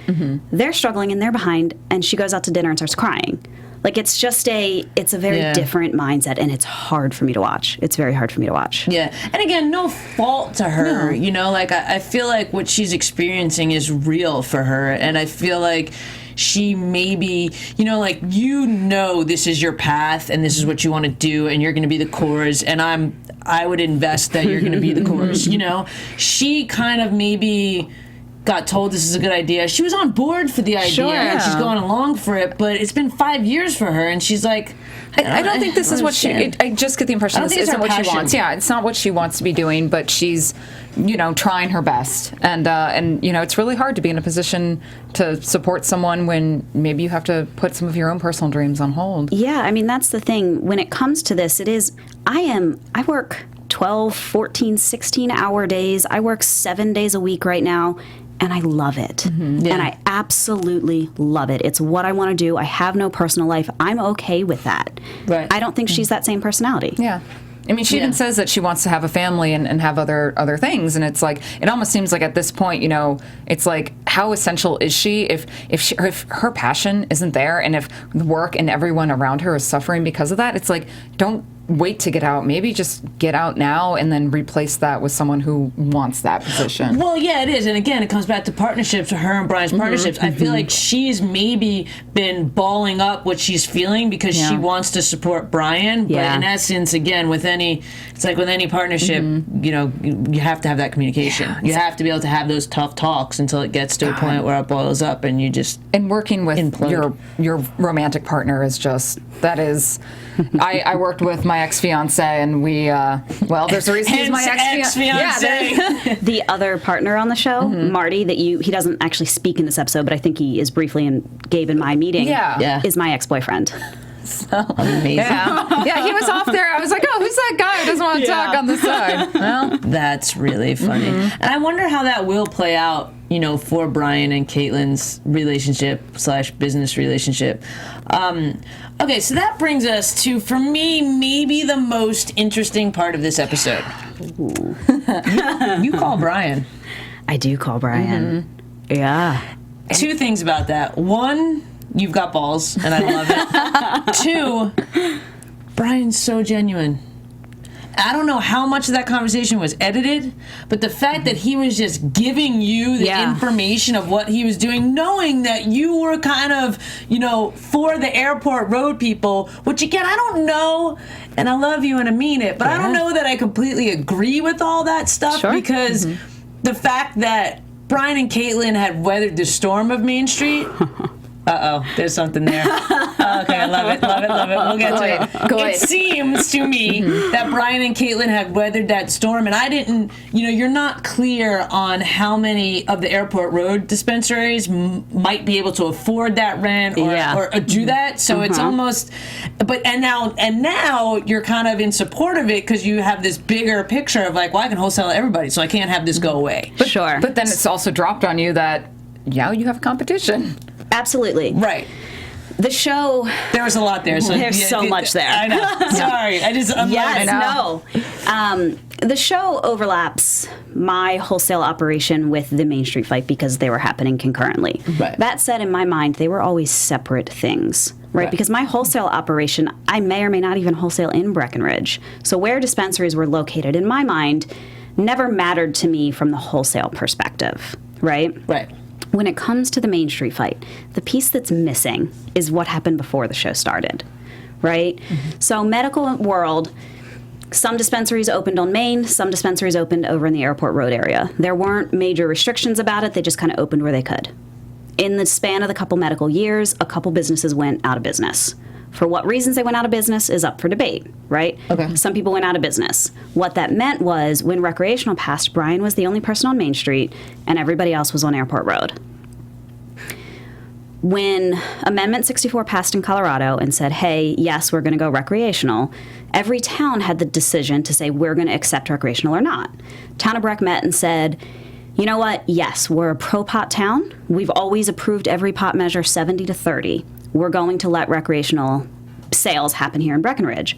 They're struggling and they're behind, and she goes out to dinner and starts crying. Like, it's a very different mindset, and it's hard for me to watch. It's very hard for me to watch. Yeah. And again, no fault to her. You know, like, I feel like what she's experiencing is real for her, and I feel like she maybe, you know, like, you know, this is your path and this is what you want to do and you're going to be the cores, and I would invest that you're going to be the cores, you know. She kind of maybe got told this is a good idea. She was on board for the idea and she's going along for it, but it's been 5 years for her, and she's like, I don't think this is what she. I just get the impression this isn't what she wants. Yeah, it's not what she wants to be doing, but she's, you know, trying her best, and you know, it's really hard to be in a position to support someone when maybe you have to put some of your own personal dreams on hold. Yeah, I mean, that's the thing. When it comes to this, it is. I work 12, 14, 16-hour days. I work 7 days a week right now. And I love it. And I absolutely love it. It's what I want to do. I have no personal life. I'm okay with that. Right. I don't think she's that same personality. Yeah. I mean, she even says that she wants to have a family and have other things. And it's like, it almost seems like at this point, you know, it's like, how essential is she if her passion isn't there, and if the work and everyone around her is suffering because of that? It's like, don't wait to get out. Maybe just get out now and then replace that with someone who wants that position. Well, yeah, it is. And again, it comes back to partnerships, her and Brian's partnerships. I feel like she's maybe been balling up what she's feeling because she wants to support Brian. But in essence, again, it's like with any partnership, you know, you have to have that communication. Yeah, you have to be able to have those tough talks until it gets to a point where it boils up and you just And working with implode. your romantic partner is just, that is, I worked with my ex-fiance, and we, there's a reason he's my ex-fiance. Yeah, The other partner on the show, Marty, he doesn't actually speak in this episode, but I think he is briefly and Gabe in my meeting, is my ex-boyfriend. So amazing. Yeah, he was off there. I was like, oh, who's that guy who doesn't want to talk on the side? Well, that's really funny. And I wonder how that will play out, for Brian and Kaitlyn's relationship/business relationship. Okay, so that brings us to, for me, maybe the most interesting part of this episode. You call Brian. I do call Brian. Yeah. Two things about that. One, you've got balls, and I love it. Two, Brian's so genuine. I don't know how much of that conversation was edited, but the fact that he was just giving you the information of what he was doing, knowing that you were kind of, for the airport road people, which again, I don't know, and I love you and I mean it, but I don't know that I completely agree with all that stuff because the fact that Brian and Kaitlyn had weathered the storm of Main Street. Uh-oh, there's something there. Okay, I love it. We'll get to it. Go ahead. It seems to me that Brian and Kaitlyn had weathered that storm, and I didn't, you're not clear on how many of the airport road dispensaries might be able to afford that rent or do that. So it's almost, and now you're kind of in support of it because you have this bigger picture of like, well, I can wholesale everybody, so I can't have this go away. But then it's also dropped on you that, you have competition. Absolutely. Right. The show... There was a lot there. So there's so much there. I know. Sorry. The show overlaps my wholesale operation with the Main Street fight because they were happening concurrently. Right. That said, in my mind, they were always separate things. Right? Because my wholesale operation, I may or may not even wholesale in Breckenridge. So where dispensaries were located, in my mind, never mattered to me from the wholesale perspective. Right? Right. When it comes to the Main Street fight, the piece that's missing is what happened before the show started, right? So medical world, some dispensaries opened on Main, some dispensaries opened over in the airport road area. There weren't major restrictions about it. They just kind of opened where they could. In the span of the couple medical years, a couple businesses went out of business. For what reasons they went out of business is up for debate, right? Okay. Some people went out of business. What that meant was when recreational passed, Brian was the only person on Main Street and everybody else was on Airport Road. When Amendment 64 passed in Colorado and said, hey, yes, we're going to go recreational, every town had the decision to say we're going to accept recreational or not. Town of Breck met and said, you know what? Yes, we're a pro-pot town. We've always approved every pot measure 70 to 30. We're going to let recreational sales happen here in Breckenridge.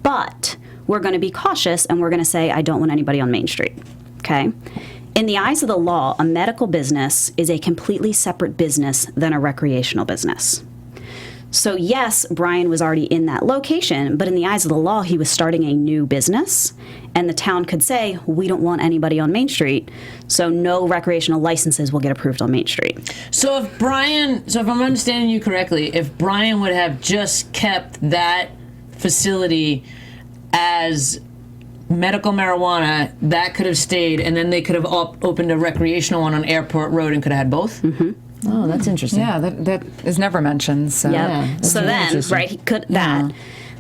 But we're going to be cautious and we're going to say, I don't want anybody on Main Street. Okay? In the eyes of the law, a medical business is a completely separate business than a recreational business. So yes, Brian was already in that location, but in the eyes of the law, he was starting a new business, and the town could say, we don't want anybody on Main Street, so no recreational licenses will get approved on Main Street. So if I'm understanding you correctly, if Brian would have just kept that facility as medical marijuana, that could have stayed, and then they could have opened a recreational one on Airport Road and could have had both? Mm-hmm. Oh, that's interesting. Yeah, that is never mentioned. So, so then, right, he could that.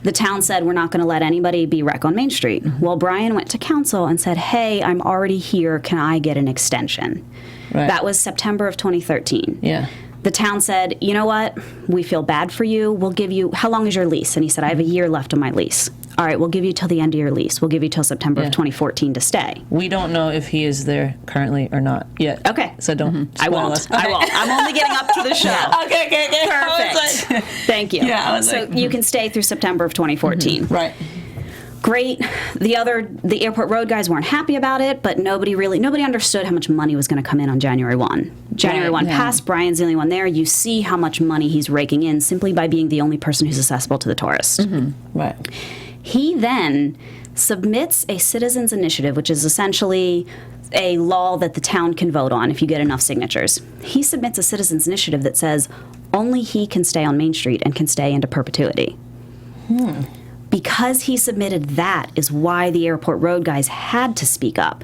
The town said, we're not going to let anybody be rec on Main Street. Well, Brian went to council and said, hey, I'm already here. Can I get an extension? Right. That was September of 2013. Yeah. The town said, you know what? We feel bad for you. We'll give you, how long is your lease? And he said, I have a year left on my lease. All right, we'll give you till the end of your lease. We'll give you till September of 2014 to stay. We don't know if he is there currently or not yet. Okay. So don't spoil I won't. us. Okay. I won't. I'm only getting up to the show. Okay. Perfect. Thank you. Yeah, so you can stay through September of 2014. Right. Great. The Airport Road guys weren't happy about it, but nobody understood how much money was going to come in on January 1. January 1 passed. Brian's the only one there. You see how much money he's raking in simply by being the only person who's accessible to the tourist. Mm-hmm. Right. He then submits a citizens initiative, which is essentially a law that the town can vote on if you get enough signatures. He submits a citizens initiative that says only he can stay on Main Street and can stay into perpetuity. Because he submitted that is why the Airport Road guys had to speak up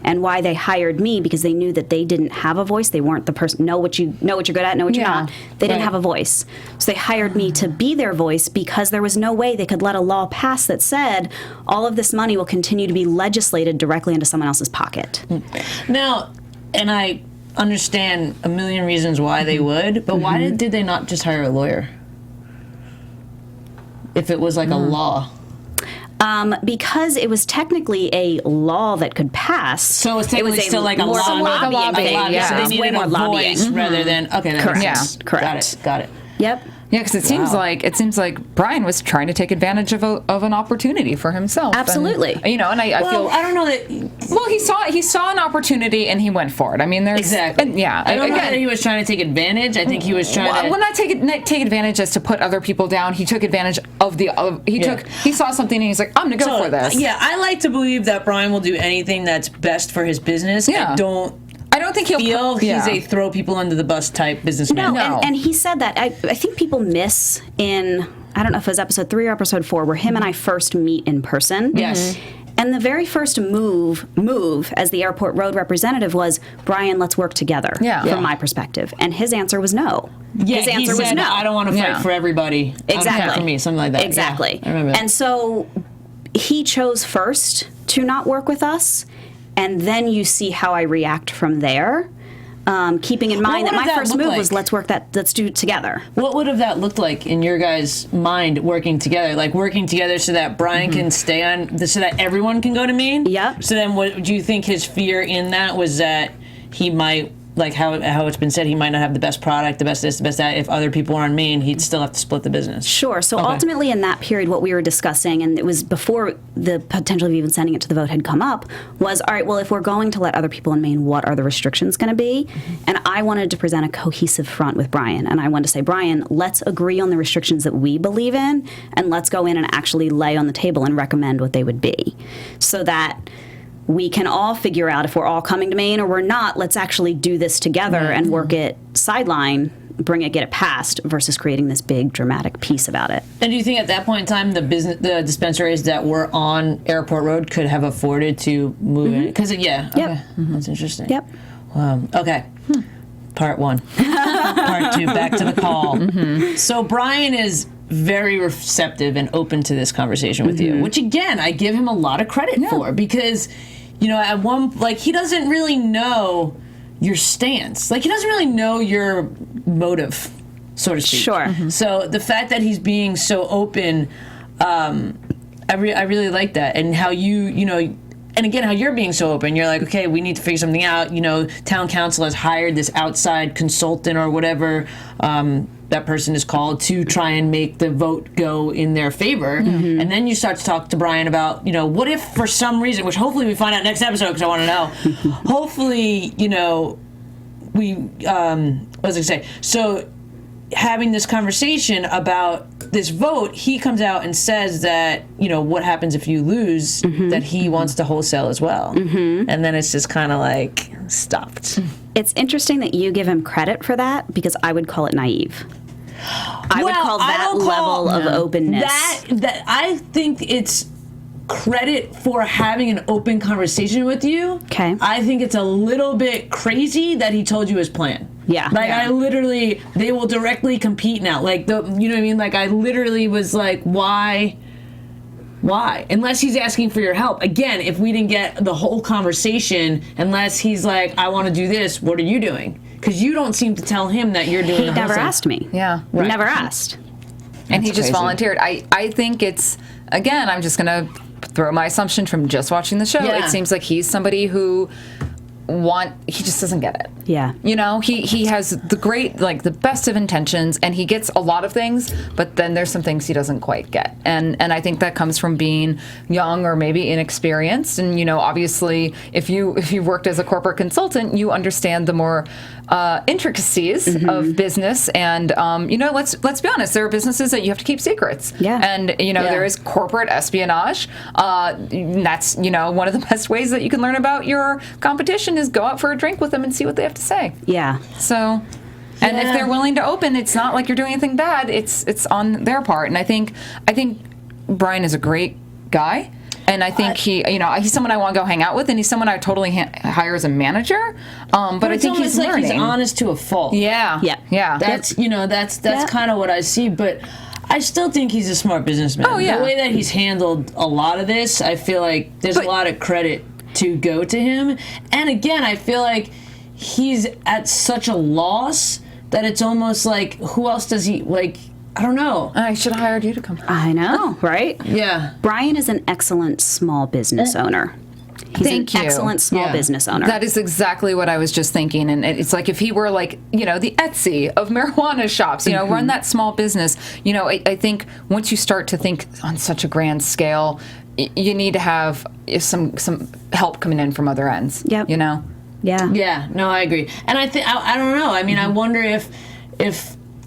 and why they hired me, because they knew that they didn't have a voice. They weren't the person, know what you're good at, know what you're not. They didn't have a voice. So they hired me to be their voice, because there was no way they could let a law pass that said all of this money will continue to be legislated directly into someone else's pocket. Now, and I understand a million reasons why they would, but why did they not just hire a lawyer? If it was like a law. Because it was technically a law that could pass. So it's technically still like a lobbying thing. Yeah. So they needed a voice rather than, okay, that Correct. makes sense. Correct. Got it. Yep. Yeah, because it seems like Brian was trying to take advantage of an opportunity for himself. Absolutely. And, I feel. I don't know that. Well, he saw an opportunity and he went for it. I mean, there's Exactly. And, yeah. I don't know that he was trying to take advantage. I think he was trying to. Well, not take advantage as to put other people down. He took advantage of he saw something and he's like, I'm gonna go for this. Yeah, I like to believe that Brian will do anything that's best for his business. Yeah. I don't think he'll he's a throw people under the bus type businessman. No. And he said that. I think people miss in, I don't know if it was episode 3 or episode 4, where him and I first meet in person. Yes. And the very first move as the airport road representative was, Brian, let's work together, from my perspective. And his answer was no. Yeah, his answer he said, was no. I don't want to fight for everybody. Exactly. For me, something like that. Exactly. Yeah, I remember that. And so he chose first to not work with us, and then you see how I react from there. Keeping in mind that my first move was let's do it together. What would have that looked like in your guys' mind, working together? Like working together so that Brian can stay on, so that everyone can go to Maine? Yep. So then what do you think his fear in that was, that he might, like how it's been said, he might not have the best product, the best this, the best that. If other people are on Maine, he'd still have to split the business. Sure. So ultimately in that period, what we were discussing, and it was before the potential of even sending it to the vote had come up, was, all right, well, if we're going to let other people in Maine, what are the restrictions going to be? And I wanted to present a cohesive front with Brian. And I wanted to say, Brian, let's agree on the restrictions that we believe in, and let's go in and actually lay on the table and recommend what they would be. So that we can all figure out if we're all coming to Maine or we're not. Let's actually do this together and work it sideline, get it passed, versus creating this big dramatic piece about it. And do you think at that point in time the dispensaries that were on Airport Road could have afforded to move in? Because that's interesting. Yep. Okay. Part 1. Part 2. Back to the call. So Brian is very receptive and open to this conversation with you, which again I give him a lot of credit for, because at he doesn't really know your stance, like he doesn't really know your motive, so to speak. Sure. So the fact that he's being so open, I really like that, and how and again, how you're being so open. You're like, okay, we need to figure something out. Town council has hired this outside consultant or whatever that person is called to try and make the vote go in their favor. And then you start to talk to Brian about, what if for some reason, which hopefully we find out next episode because I want to know. Hopefully, we, what was I going to say? So having this conversation about this vote, he comes out and says that, what happens if you lose, that he wants to wholesale as well. And then it's just kind of like stopped. It's interesting that you give him credit for that, because I would call it naive. I would call that level of openness. That I think it's credit for having an open conversation with you. Okay. I think it's a little bit crazy that he told you his plan. Yeah. I literally, they will directly compete now. You know what I mean? I literally was like, why? Unless he's asking for your help. Again, if we didn't get the whole conversation, unless he's like, I want to do this, what are you doing? Because you don't seem to tell him that you're doing it. He never asked me. Yeah. Right. Never asked. And he just volunteered. I think it's, again, I'm just going to throw my assumption from just watching the show. Yeah. It seems like he's somebody who he just doesn't get it. Yeah. He has the best of intentions, and he gets a lot of things, but then there's some things he doesn't quite get. And I think that comes from being young or maybe inexperienced. And, obviously if you've worked as a corporate consultant, you understand the more intricacies of business. And, let's be honest, there are businesses that you have to keep secrets. Yeah. And, there is corporate espionage. That's, one of the best ways that you can learn about your competition is go out for a drink with them and see what they have to say. Yeah. So, and if they're willing to open, it's not like you're doing anything bad. It's on their part. And I think Brian is a great guy. And I think he's someone I want to go hang out with, and he's someone I totally hire as a manager. But I think he's learning. He's honest to a fault. Yeah. That's kind of what I see, but I still think he's a smart businessman. Oh, yeah. The way that he's handled a lot of this, I feel like there's a lot of credit to go to him. And again, I feel like he's at such a loss that it's almost like, who else does he, like, I don't know. I should have hired you to come. I know, right? Yeah. Brian is an excellent small business owner. He's an excellent small business owner. That is exactly what I was just thinking. And it's like if he were like, the Etsy of marijuana shops, run that small business. I think once you start to think on such a grand scale, you need to have some help coming in from other ends. Yep. Yeah. Yeah. No, I agree. And I think, I don't know. I mean, I wonder if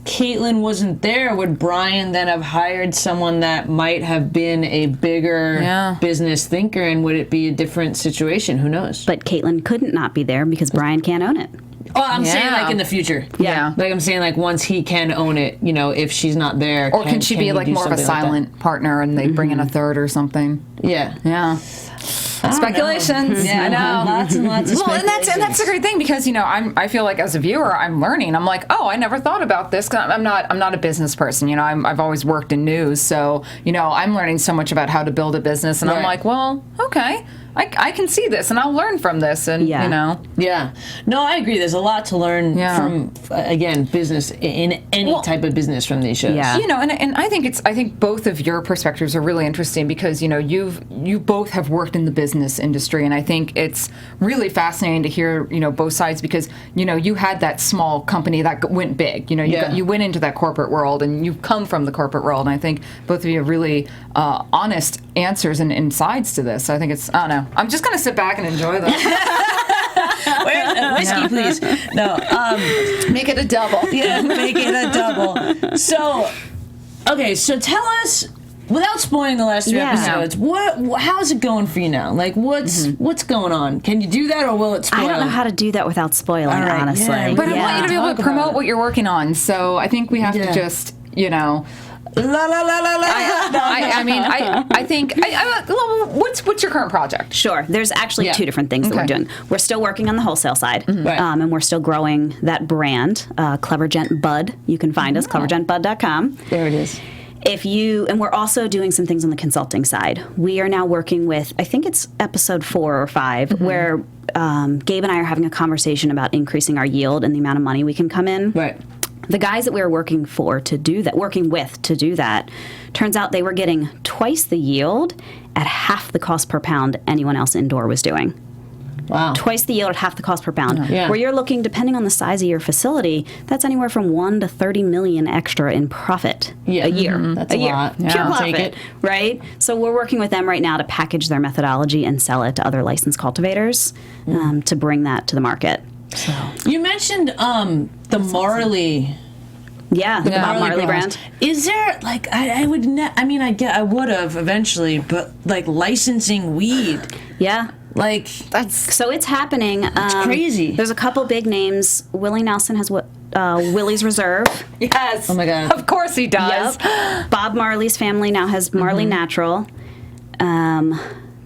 Kaitlyn wasn't there, would Brian then have hired someone that might have been a bigger business thinker, and would it be a different situation? Who knows? But Kaitlyn couldn't not be there because Brian can't own it. Oh, I'm saying like in the future. Yeah. Like I'm saying like once he can own it, if she's not there. Or can she be like more of a silent partner and they bring in a third or something? Yeah. Yeah. Speculations. Yeah, I know. Lots and lots of speculations. And that's the great thing because I feel like as a viewer I'm learning. I'm like, oh, I never thought about this. 'Cause I'm not a business person. I've always worked in news, so I'm learning so much about how to build a business, and I'm like, well, okay. I can see this, and I'll learn from this, and Yeah. No, I agree. There's a lot to learn from, again, business in any type of business from these shows. Yeah. And I think both of your perspectives are really interesting because you both have worked in the business industry, and I think it's really fascinating to hear both sides because you had that small company that went big. You went into that corporate world, and you've come from the corporate world. And I think both of you have really honest answers and sides to this. So I think it's, I don't know. I'm just going to sit back and enjoy this. Whiskey, please. No. Make it a double. Yeah, make it a double. So, okay, so tell us, without spoiling the last 3 episodes, how's it going for you now? Like, what's going on? Can you do that, or will it spoil? I don't know how to do that without spoiling, honestly. Yeah, but I want you to be able to promote what you're working on. So I think we have to just, La la la la la. I think. What's your current project? Sure. There's actually 2 different things that we're doing. We're still working on the wholesale side, and we're still growing that brand, Clever Gent Bud. You can find us, clevergentbud.com. There it is. And we're also doing some things on the consulting side. We are now working with, I think it's episode 4 or 5, where Gabe and I are having a conversation about increasing our yield and the amount of money we can come in. Right. The guys that we were working with to do that, turns out they were getting twice the yield at half the cost per pound anyone else indoor was doing. Wow. Twice the yield at half the cost per pound. Yeah. Where you're looking, depending on the size of your facility, that's anywhere from $1 to $30 million extra in profit a year. That's a lot. Pure I'll profit, take it. right? So we're working with them right now to package their methodology and sell it to other licensed cultivators to bring that to the market. So. You mentioned the Marley. Yeah, the Bob Marley brand. Is there I would have eventually, but licensing weed. Yeah. So it's happening. It's crazy. There's a couple big names. Willie Nelson has Willie's Reserve. Yes. Oh my God. Of course he does. Yep. Bob Marley's family now has Marley Natural.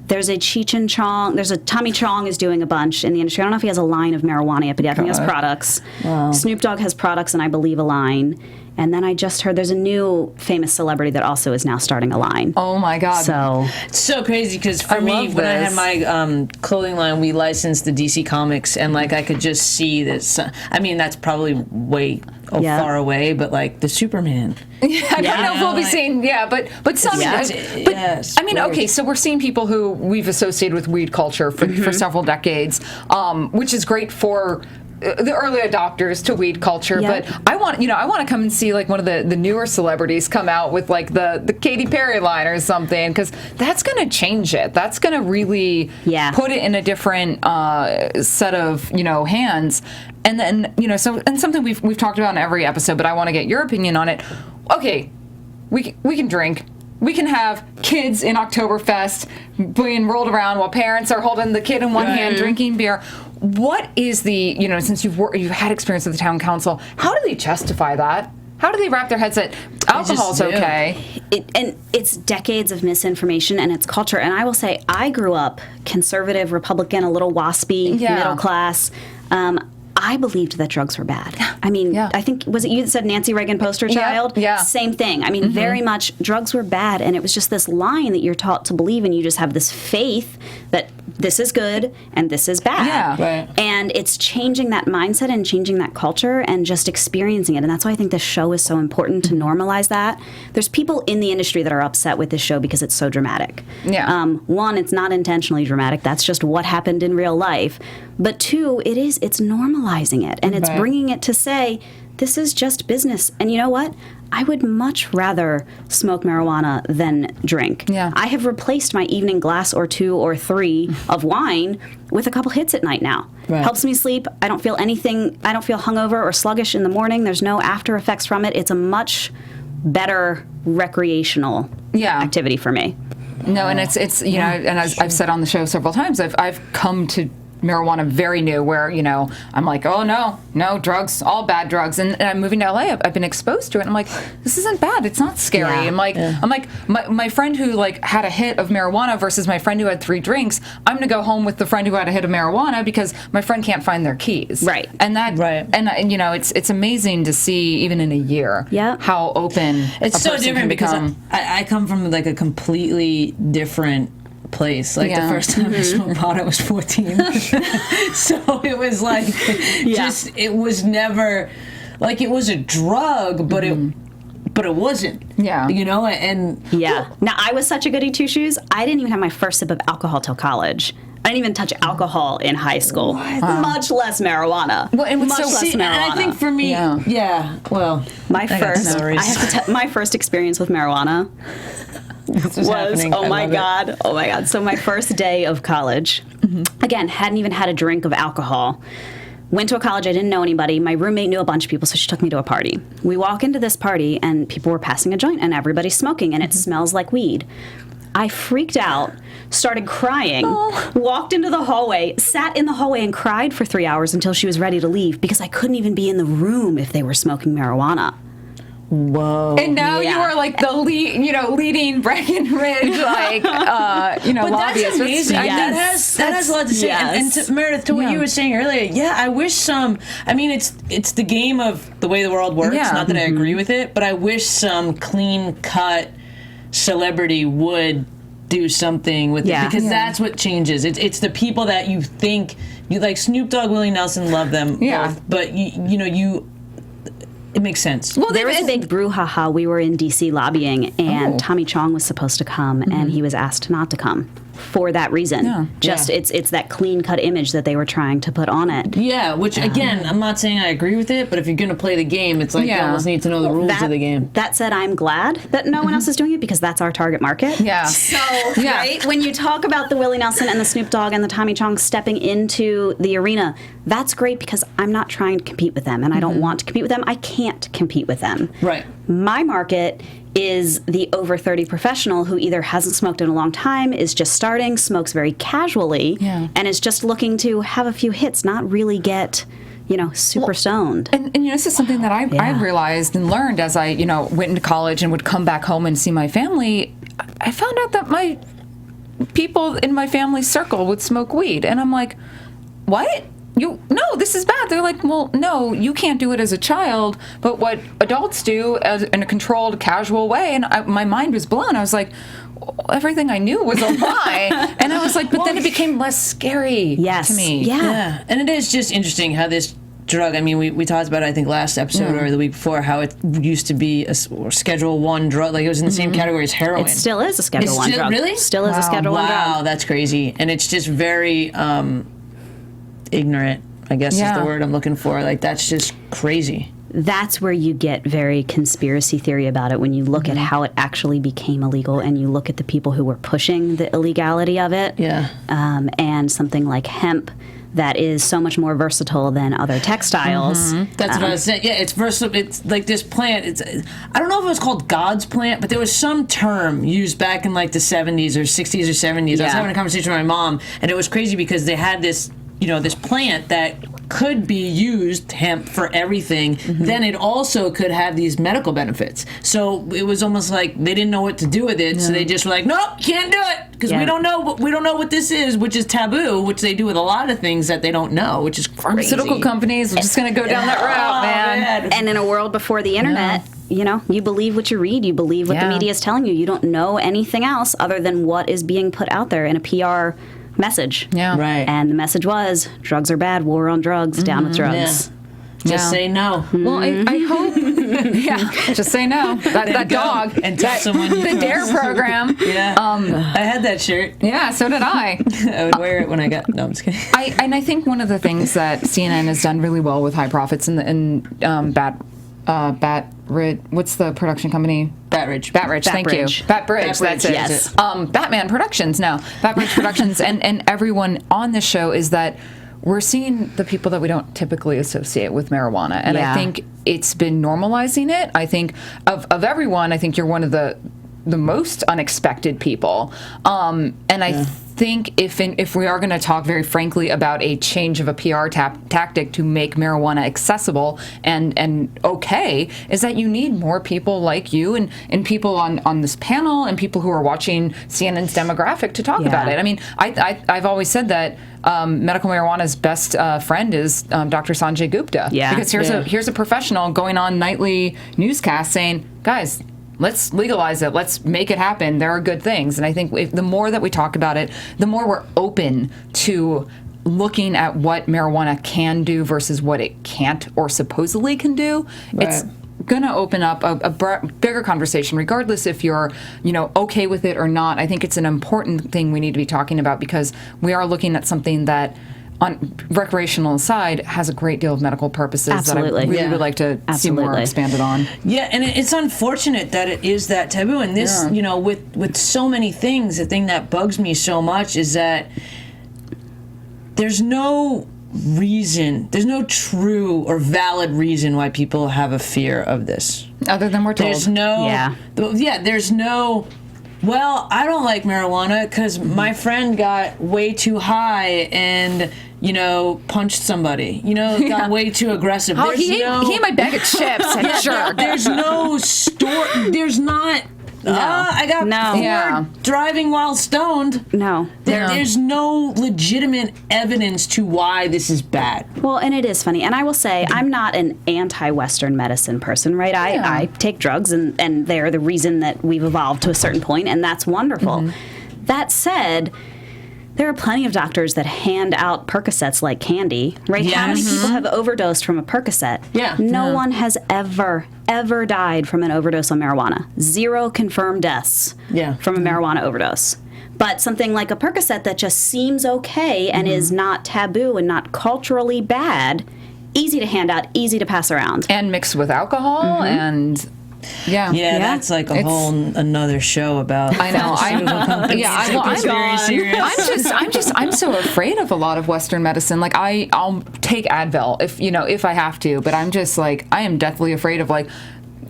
There's a Cheech and Chong. There's a Tommy Chong is doing a bunch in the industry. I don't know if he has a line of marijuana yet, but he definitely has products. Wow. Snoop Dogg has products, and I believe a line. And then I just heard there's a new famous celebrity that also is now starting a line. Oh my God. So it's so crazy because for me, when I had my clothing line, we licensed the DC Comics, and I could just see this. I mean, that's probably way far away, but the Superman. I don't know if we'll be seeing, but some. Yes. I mean, okay, so we're seeing people who we've associated with weed culture for several decades, which is great for the early adopters to weed culture, but I want to come and see one of the newer celebrities come out with the Katy Perry line or something, because that's going to change it. That's going to really put it in a different set of hands. And then and something we've talked about in every episode, but I want to get your opinion on it. Okay, we can drink. We can have kids in Oktoberfest being rolled around while parents are holding the kid in one hand drinking beer. What is the, since you've had experience with the town council, how do they justify that? How do they wrap their heads that alcohol's okay? And it's decades of misinformation and it's culture. And I will say, I grew up conservative, Republican, a little waspy, middle class. I believed that drugs were bad. I mean, I think, was it you that said Nancy Reagan poster child? Yeah. Same thing. I mean, very much drugs were bad, and it was just this line that you're taught to believe, and you just have this faith that this is good and this is bad. Yeah. Right. And it's changing that mindset and changing that culture and just experiencing it. And that's why I think this show is so important to normalize that. There's people in the industry that are upset with this show because it's so dramatic. Yeah. One, it's not intentionally dramatic. That's just what happened in real life. But two, it's normalizing it. And it's bringing it to say, this is just business. And you know what? I would much rather smoke marijuana than drink. Yeah. I have replaced my evening glass or 2 or 3 of wine with a couple hits at night now. Right. Helps me sleep. I don't feel anything. I don't feel hungover or sluggish in the morning. There's no after effects from it. It's a much better recreational activity for me. No, and it's you know, and as I've said on the show several times, I've come to marijuana very new, where, you know, I'm like, oh no drugs, all bad drugs, and I'm moving to LA. I've been exposed to it, and I'm like, this isn't bad, it's not scary. I'm like my friend who like had a hit of marijuana versus my friend who had 3 drinks, I'm gonna go home with the friend who had a hit of marijuana because my friend can't find their keys. Right. And that and you know, it's amazing to see even in a year how open it's a so person different can because become. I come from like a completely different place. Like the first time I smoked pot, I was 14. So it was like, just, it was never, like, it was a drug, but it wasn't. Yeah. You know, and... Yeah. Now, I was such a goody two-shoes, I didn't even have my first sip of alcohol till college. I didn't even touch alcohol in high school, much less marijuana. Well, and much less marijuana. And I think for me, well, my first experience with marijuana was oh my god. So my first day of college, again, hadn't even had a drink of alcohol. Went to a college, I didn't know anybody. My roommate knew a bunch of people, so she took me to a party. We walk into this party, and people were passing a joint, and everybody's smoking, and it smells like weed. I freaked out, started crying, walked into the hallway, sat in the hallway and cried for 3 hours until she was ready to leave because I couldn't even be in the room if they were smoking marijuana. Whoa. And now you are like the leading Breckenridge, like, but lobbyist. That's amazing. Yes. That has a lot to say. And to Meredith, to what you were saying earlier, I wish some, I mean, it's the game of the way the world works, not that I agree with it, but I wish some clean-cut celebrity would do something with it, because that's what changes. It's the people that you think, you like Snoop Dogg, Willie Nelson, love them both, but it makes sense. Well, there was a big brouhaha. We were in D.C. lobbying, and Tommy Chong was supposed to come, and he was asked not to come for that reason. It's that clean-cut image that they were trying to put on it. Yeah, which, again, I'm not saying I agree with it, but if you're going to play the game, it's like you almost need to know the rules of the game. That said, I'm glad that no one else is doing it because that's our target market. Yeah. So, right, when you talk about the Willie Nelson and the Snoop Dogg and the Tommy Chong stepping into the arena, that's great because I'm not trying to compete with them, and I don't want to compete with them. I can't compete with them. Right. My market is the over 30 professional who either hasn't smoked in a long time, is just starting, smokes very casually, and is just looking to have a few hits, not really get, super stoned. And this is something that I realized and learned as I, went into college and would come back home and see my family. I found out that my people in my family circle would smoke weed. And I'm like, what? No, this is bad. They're like, well, no, you can't do it as a child, but what adults do in a controlled, casual way. And my mind was blown. I was like, everything I knew was a lie. And I was like, but then it became less scary to me. Yeah. And it is just interesting how this drug, I mean, we talked about it, I think, last episode or the week before, how it used to be a Schedule 1 drug. Like, it was in the same category as heroin. It still is a Schedule 1 drug. Really? Still is a Schedule 1 drug. Wow, that's crazy. And it's just very ignorant, I guess is the word I'm looking for. Like, that's just crazy. That's where you get very conspiracy theory about it, when you look at how it actually became illegal and you look at the people who were pushing the illegality of it. Yeah. And something like hemp that is so much more versatile than other textiles. That's what I was saying. Yeah, it's versatile. It's like this plant. I don't know if it was called God's plant, but there was some term used back in like the 70s or 60s or 70s. I was having a conversation with my mom, and it was crazy because they had this, this plant that could be used, hemp, for everything, then it also could have these medical benefits. So it was almost like they didn't know what to do with it, so they just were like, nope, can't do it, because we don't know what this is, which is taboo, which they do with a lot of things that they don't know, which is crazy. Pharmaceutical companies are just going to go down that route, man. And in a world before the internet, you believe what you read, you believe what the media is telling you. You don't know anything else other than what is being put out there in a PR message. Yeah. Right. And the message was, drugs are bad, war on drugs, down with drugs. Just say no. Well, I hope. Just say no. That dog. And tell someone you the DARE program. Yeah. I had that shirt. Yeah, so did I. I would wear it when I got. No, I'm just kidding. I think one of the things that CNN has done really well with High Profits and what's the production company? Batridge. Thank you. Batbridge, that's it. Yes. Batman Productions now. Batbridge Productions and everyone on this show is that we're seeing the people that we don't typically associate with marijuana. And I think it's been normalizing it. I think of everyone, I think you're one of the most unexpected people. And I think if we are going to talk very frankly about a change of a PR tactic to make marijuana accessible and okay, is that you need more people like you and people on this panel and people who are watching CNN's demographic to talk about it. I mean, I've always said that medical marijuana's best friend is Dr. Sanjay Gupta. Yeah. Because here's a professional going on nightly newscasts saying, guys, let's legalize it. Let's make it happen. There are good things. And I think the more that we talk about it, the more we're open to looking at what marijuana can do versus what it can't or supposedly can do. Right. It's going to open up a bigger conversation, regardless if you're, okay with it or not. I think it's an important thing we need to be talking about because we are looking at something that, on recreational side, has a great deal of medical purposes. Absolutely. That I really would like to see more expanded on. Yeah, and it's unfortunate that it is that taboo. And this, with so many things, the thing that bugs me so much is that there's no true or valid reason why people have a fear of this. Other than we're told. There's no... Well, I don't like marijuana because my friend got way too high and, punched somebody. Got way too aggressive. Oh, he ate my bag of chips. Sure. There's no store. There's not. I got bored driving while stoned. No. There's no legitimate evidence to why this is bad. Well, and it is funny. And I will say, I'm not an anti-Western medicine person, right? I take drugs, and they're the reason that we've evolved to a certain point, and that's wonderful. Mm-hmm. That said, there are plenty of doctors that hand out Percocets like candy, right? Yes. How many people have overdosed from a Percocet? Yeah. No one has ever died from an overdose on marijuana. 0 confirmed deaths from a marijuana overdose. But something like a Percocet that just seems okay and is not taboo and not culturally bad, easy to hand out, easy to pass around. And mixed with alcohol and... Yeah, that's like another show about. I know. I'm so afraid of a lot of Western medicine. Like I'll take Advil if I have to, but I'm just like I am deathly afraid of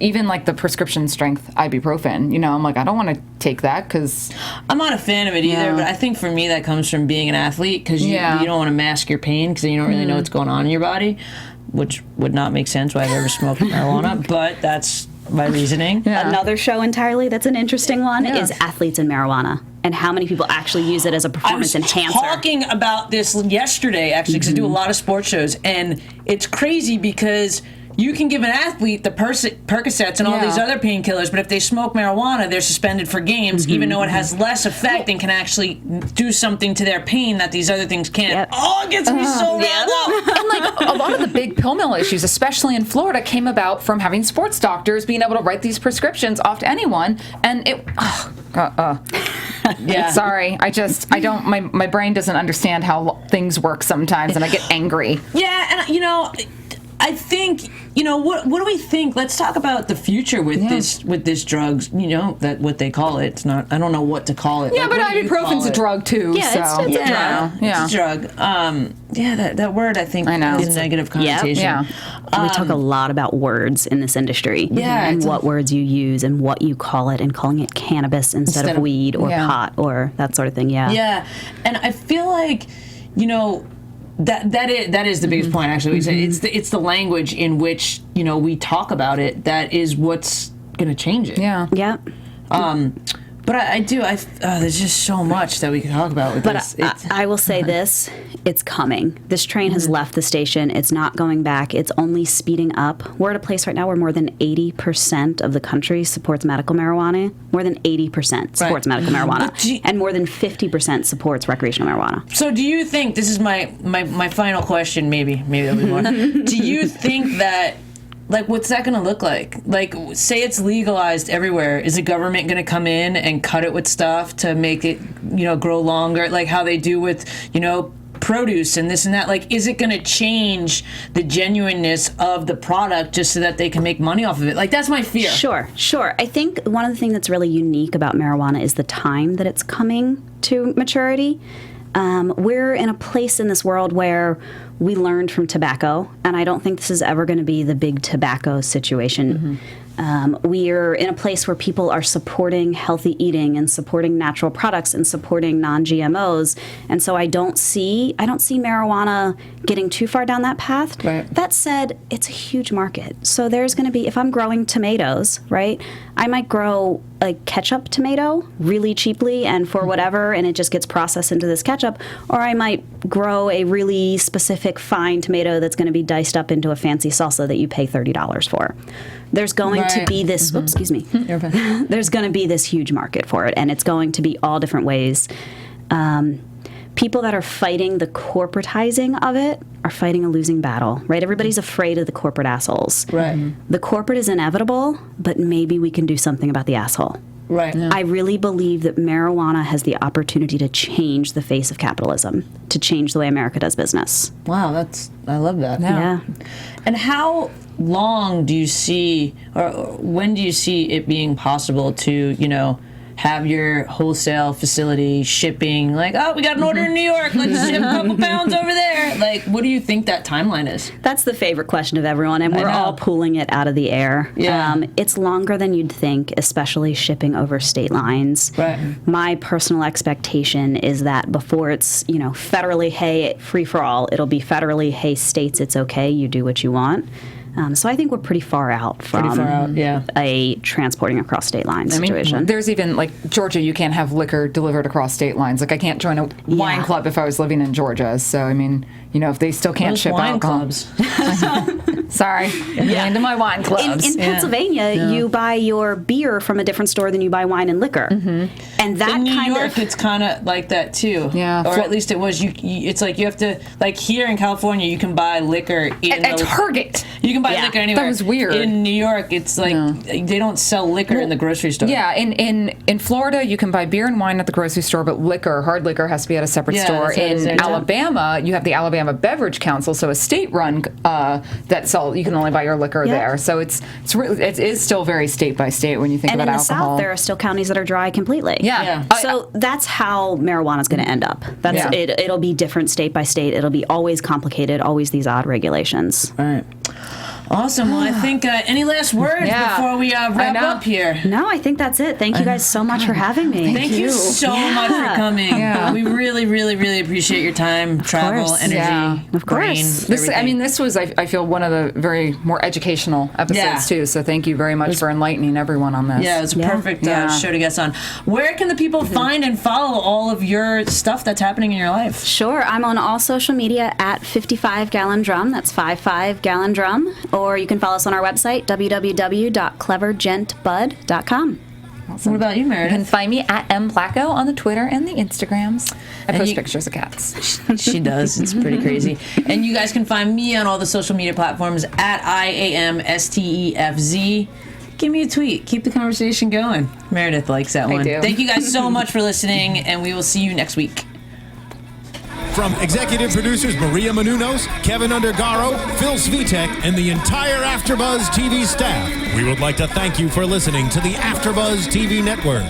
even the prescription strength ibuprofen. I'm like I don't want to take that because I'm not a fan of it either. But I think for me that comes from being an athlete because you don't want to mask your pain because you don't really know what's going on in your body, which would not make sense why I've ever smoked marijuana. But that's my reasoning. Yeah. Another show entirely that's an interesting one is athletes and marijuana and how many people actually use it as a performance enhancer. I was talking about this yesterday, actually, because I do a lot of sports shows, and it's crazy because you can give an athlete the Percocets and all these other painkillers, but if they smoke marijuana, they're suspended for games, even though it has less effect and can actually do something to their pain that these other things can't. Yep. Oh, it gets me so riled up. And a lot of the big pill mill issues, especially in Florida, came about from having sports doctors being able to write these prescriptions off to anyone, and it. Sorry, I don't. My brain doesn't understand how things work sometimes, and I get angry. Yeah, and I think, what do we think? Let's talk about the future with this drugs. That what they call it. It's not. I don't know what to call it. Yeah, but ibuprofen's a drug too. Yeah, so. it's a drug. Yeah, it's a drug. That word I think has a negative connotation. Yeah. We talk a lot about words in this industry. Yeah, and what words you use and what you call it, and calling it cannabis instead of weed or pot or that sort of thing. Yeah. Yeah, and I feel like That is the biggest point, actually. It's the language in which, we talk about it that is what's going to change it. Yeah. Yeah. But there's just so much that we can talk about with this. I will say this, it's coming. This train has left the station. It's not going back. It's only speeding up. We're at a place right now where more than 80% of the country supports medical marijuana. More than 80% supports medical marijuana. And more than 50% supports recreational marijuana. So do you think, this is my final question, maybe there'll be more. Do you think that, what's that going to look like? Say it's legalized everywhere. Is the government going to come in and cut it with stuff to make it, grow longer? Like how they do with, produce and this and that. Is it going to change the genuineness of the product just so that they can make money off of it? That's my fear. Sure. I think one of the things that's really unique about marijuana is the time that it's coming to maturity. We're in a place in this world where we learned from tobacco, and I don't think this is ever going to be the big tobacco situation. We're in a place where people are supporting healthy eating and supporting natural products and supporting non-GMOs, and so I don't see marijuana getting too far down that path. Right. That said, it's a huge market, so there's going to be, if I'm growing tomatoes, right, I might grow a ketchup tomato really cheaply and for whatever, and it just gets processed into this ketchup, or I might grow a really specific fine tomato that's going to be diced up into a fancy salsa that you pay $30 for. There's going to be this, there's going to be this huge market for it, and it's going to be all different ways. People that are fighting the corporatizing of it are fighting a losing battle, right? Everybody's afraid of the corporate assholes. Right. The corporate is inevitable, but maybe we can do something about the asshole. Right. Yeah. I really believe that marijuana has the opportunity to change the face of capitalism, to change the way America does business. Wow, I love that. Yeah. And how long do you see, or when do you see it being possible to, have your wholesale facility shipping, we got an order in New York, let's ship a couple pounds over there. What do you think that timeline is? That's the favorite question of everyone, and we're all pulling it out of the air. Yeah. It's longer than you'd think, especially shipping over state lines. Right. My personal expectation is that before it's, federally, hey, free for all, it'll be federally, hey, states, it's okay, you do what you want. So I think we're pretty far out from a transporting across state lines situation. There's even, Georgia, you can't have liquor delivered across state lines. I can't join a wine club if I was living in Georgia. So, if they still can't ship wine alcohol. Clubs. Sorry. Into my wine clubs. In Pennsylvania, you buy your beer from a different store than you buy wine and liquor. Mm-hmm. And that in New York, it's kind of like that, too. Yeah. Or at least it was. It's you have to, here in California, you can buy liquor at Target. You can buy liquor anywhere. That was weird. In New York, it's they don't sell liquor in the grocery store. Yeah, in Florida, you can buy beer and wine at the grocery store, but hard liquor has to be at a separate store. In Alabama, you have the Alabama Beverage Council, so a state-run that sells. You can only buy your liquor there. So it is still very state by state when you think about alcohol. And in the South, there are still counties that are dry completely. Yeah. So that's how marijuana is going to end up. It'll be different state by state. It'll be always complicated, always these odd regulations. All right. Awesome. Well, I think any last words before we wrap up here? No, I think that's it. Thank you guys so much for having me. Thank you so much for coming. Yeah. We really, really, really appreciate your time, travel, energy, of course. brain. This was, I feel, one of the very more educational episodes, too. So thank you very much for enlightening everyone on this. Yeah, it was a perfect show to guest on. Where can the people find and follow all of your stuff that's happening in your life? Sure. I'm on all social media at 55 Gallon Drum. That's 55 Gallon Drum. Or you can follow us on our website, www.clevergentbud.com. Awesome. What about you, Meredith? You can find me at M. Placko on the Twitter and the Instagrams. I post pictures of cats. She does. It's pretty crazy. And you guys can find me on all the social media platforms at IAMSTEFZ. Give me a tweet. Keep the conversation going. Meredith likes that one. I do. Thank you guys so much for listening, and we will see you next week. From executive producers Maria Menounos, Kevin Undergaro, Phil Svitek, and the entire AfterBuzz TV staff, we would like to thank you for listening to the AfterBuzz TV network.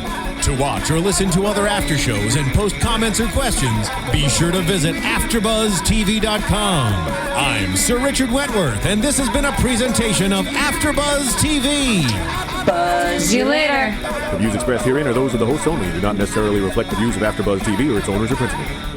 To watch or listen to other after shows and post comments or questions, be sure to visit AfterBuzzTV.com. I'm Sir Richard Wentworth, and this has been a presentation of AfterBuzz TV. Buzz you later. The views expressed herein are those of the hosts only and do not necessarily reflect the views of AfterBuzz TV or its owners or principals.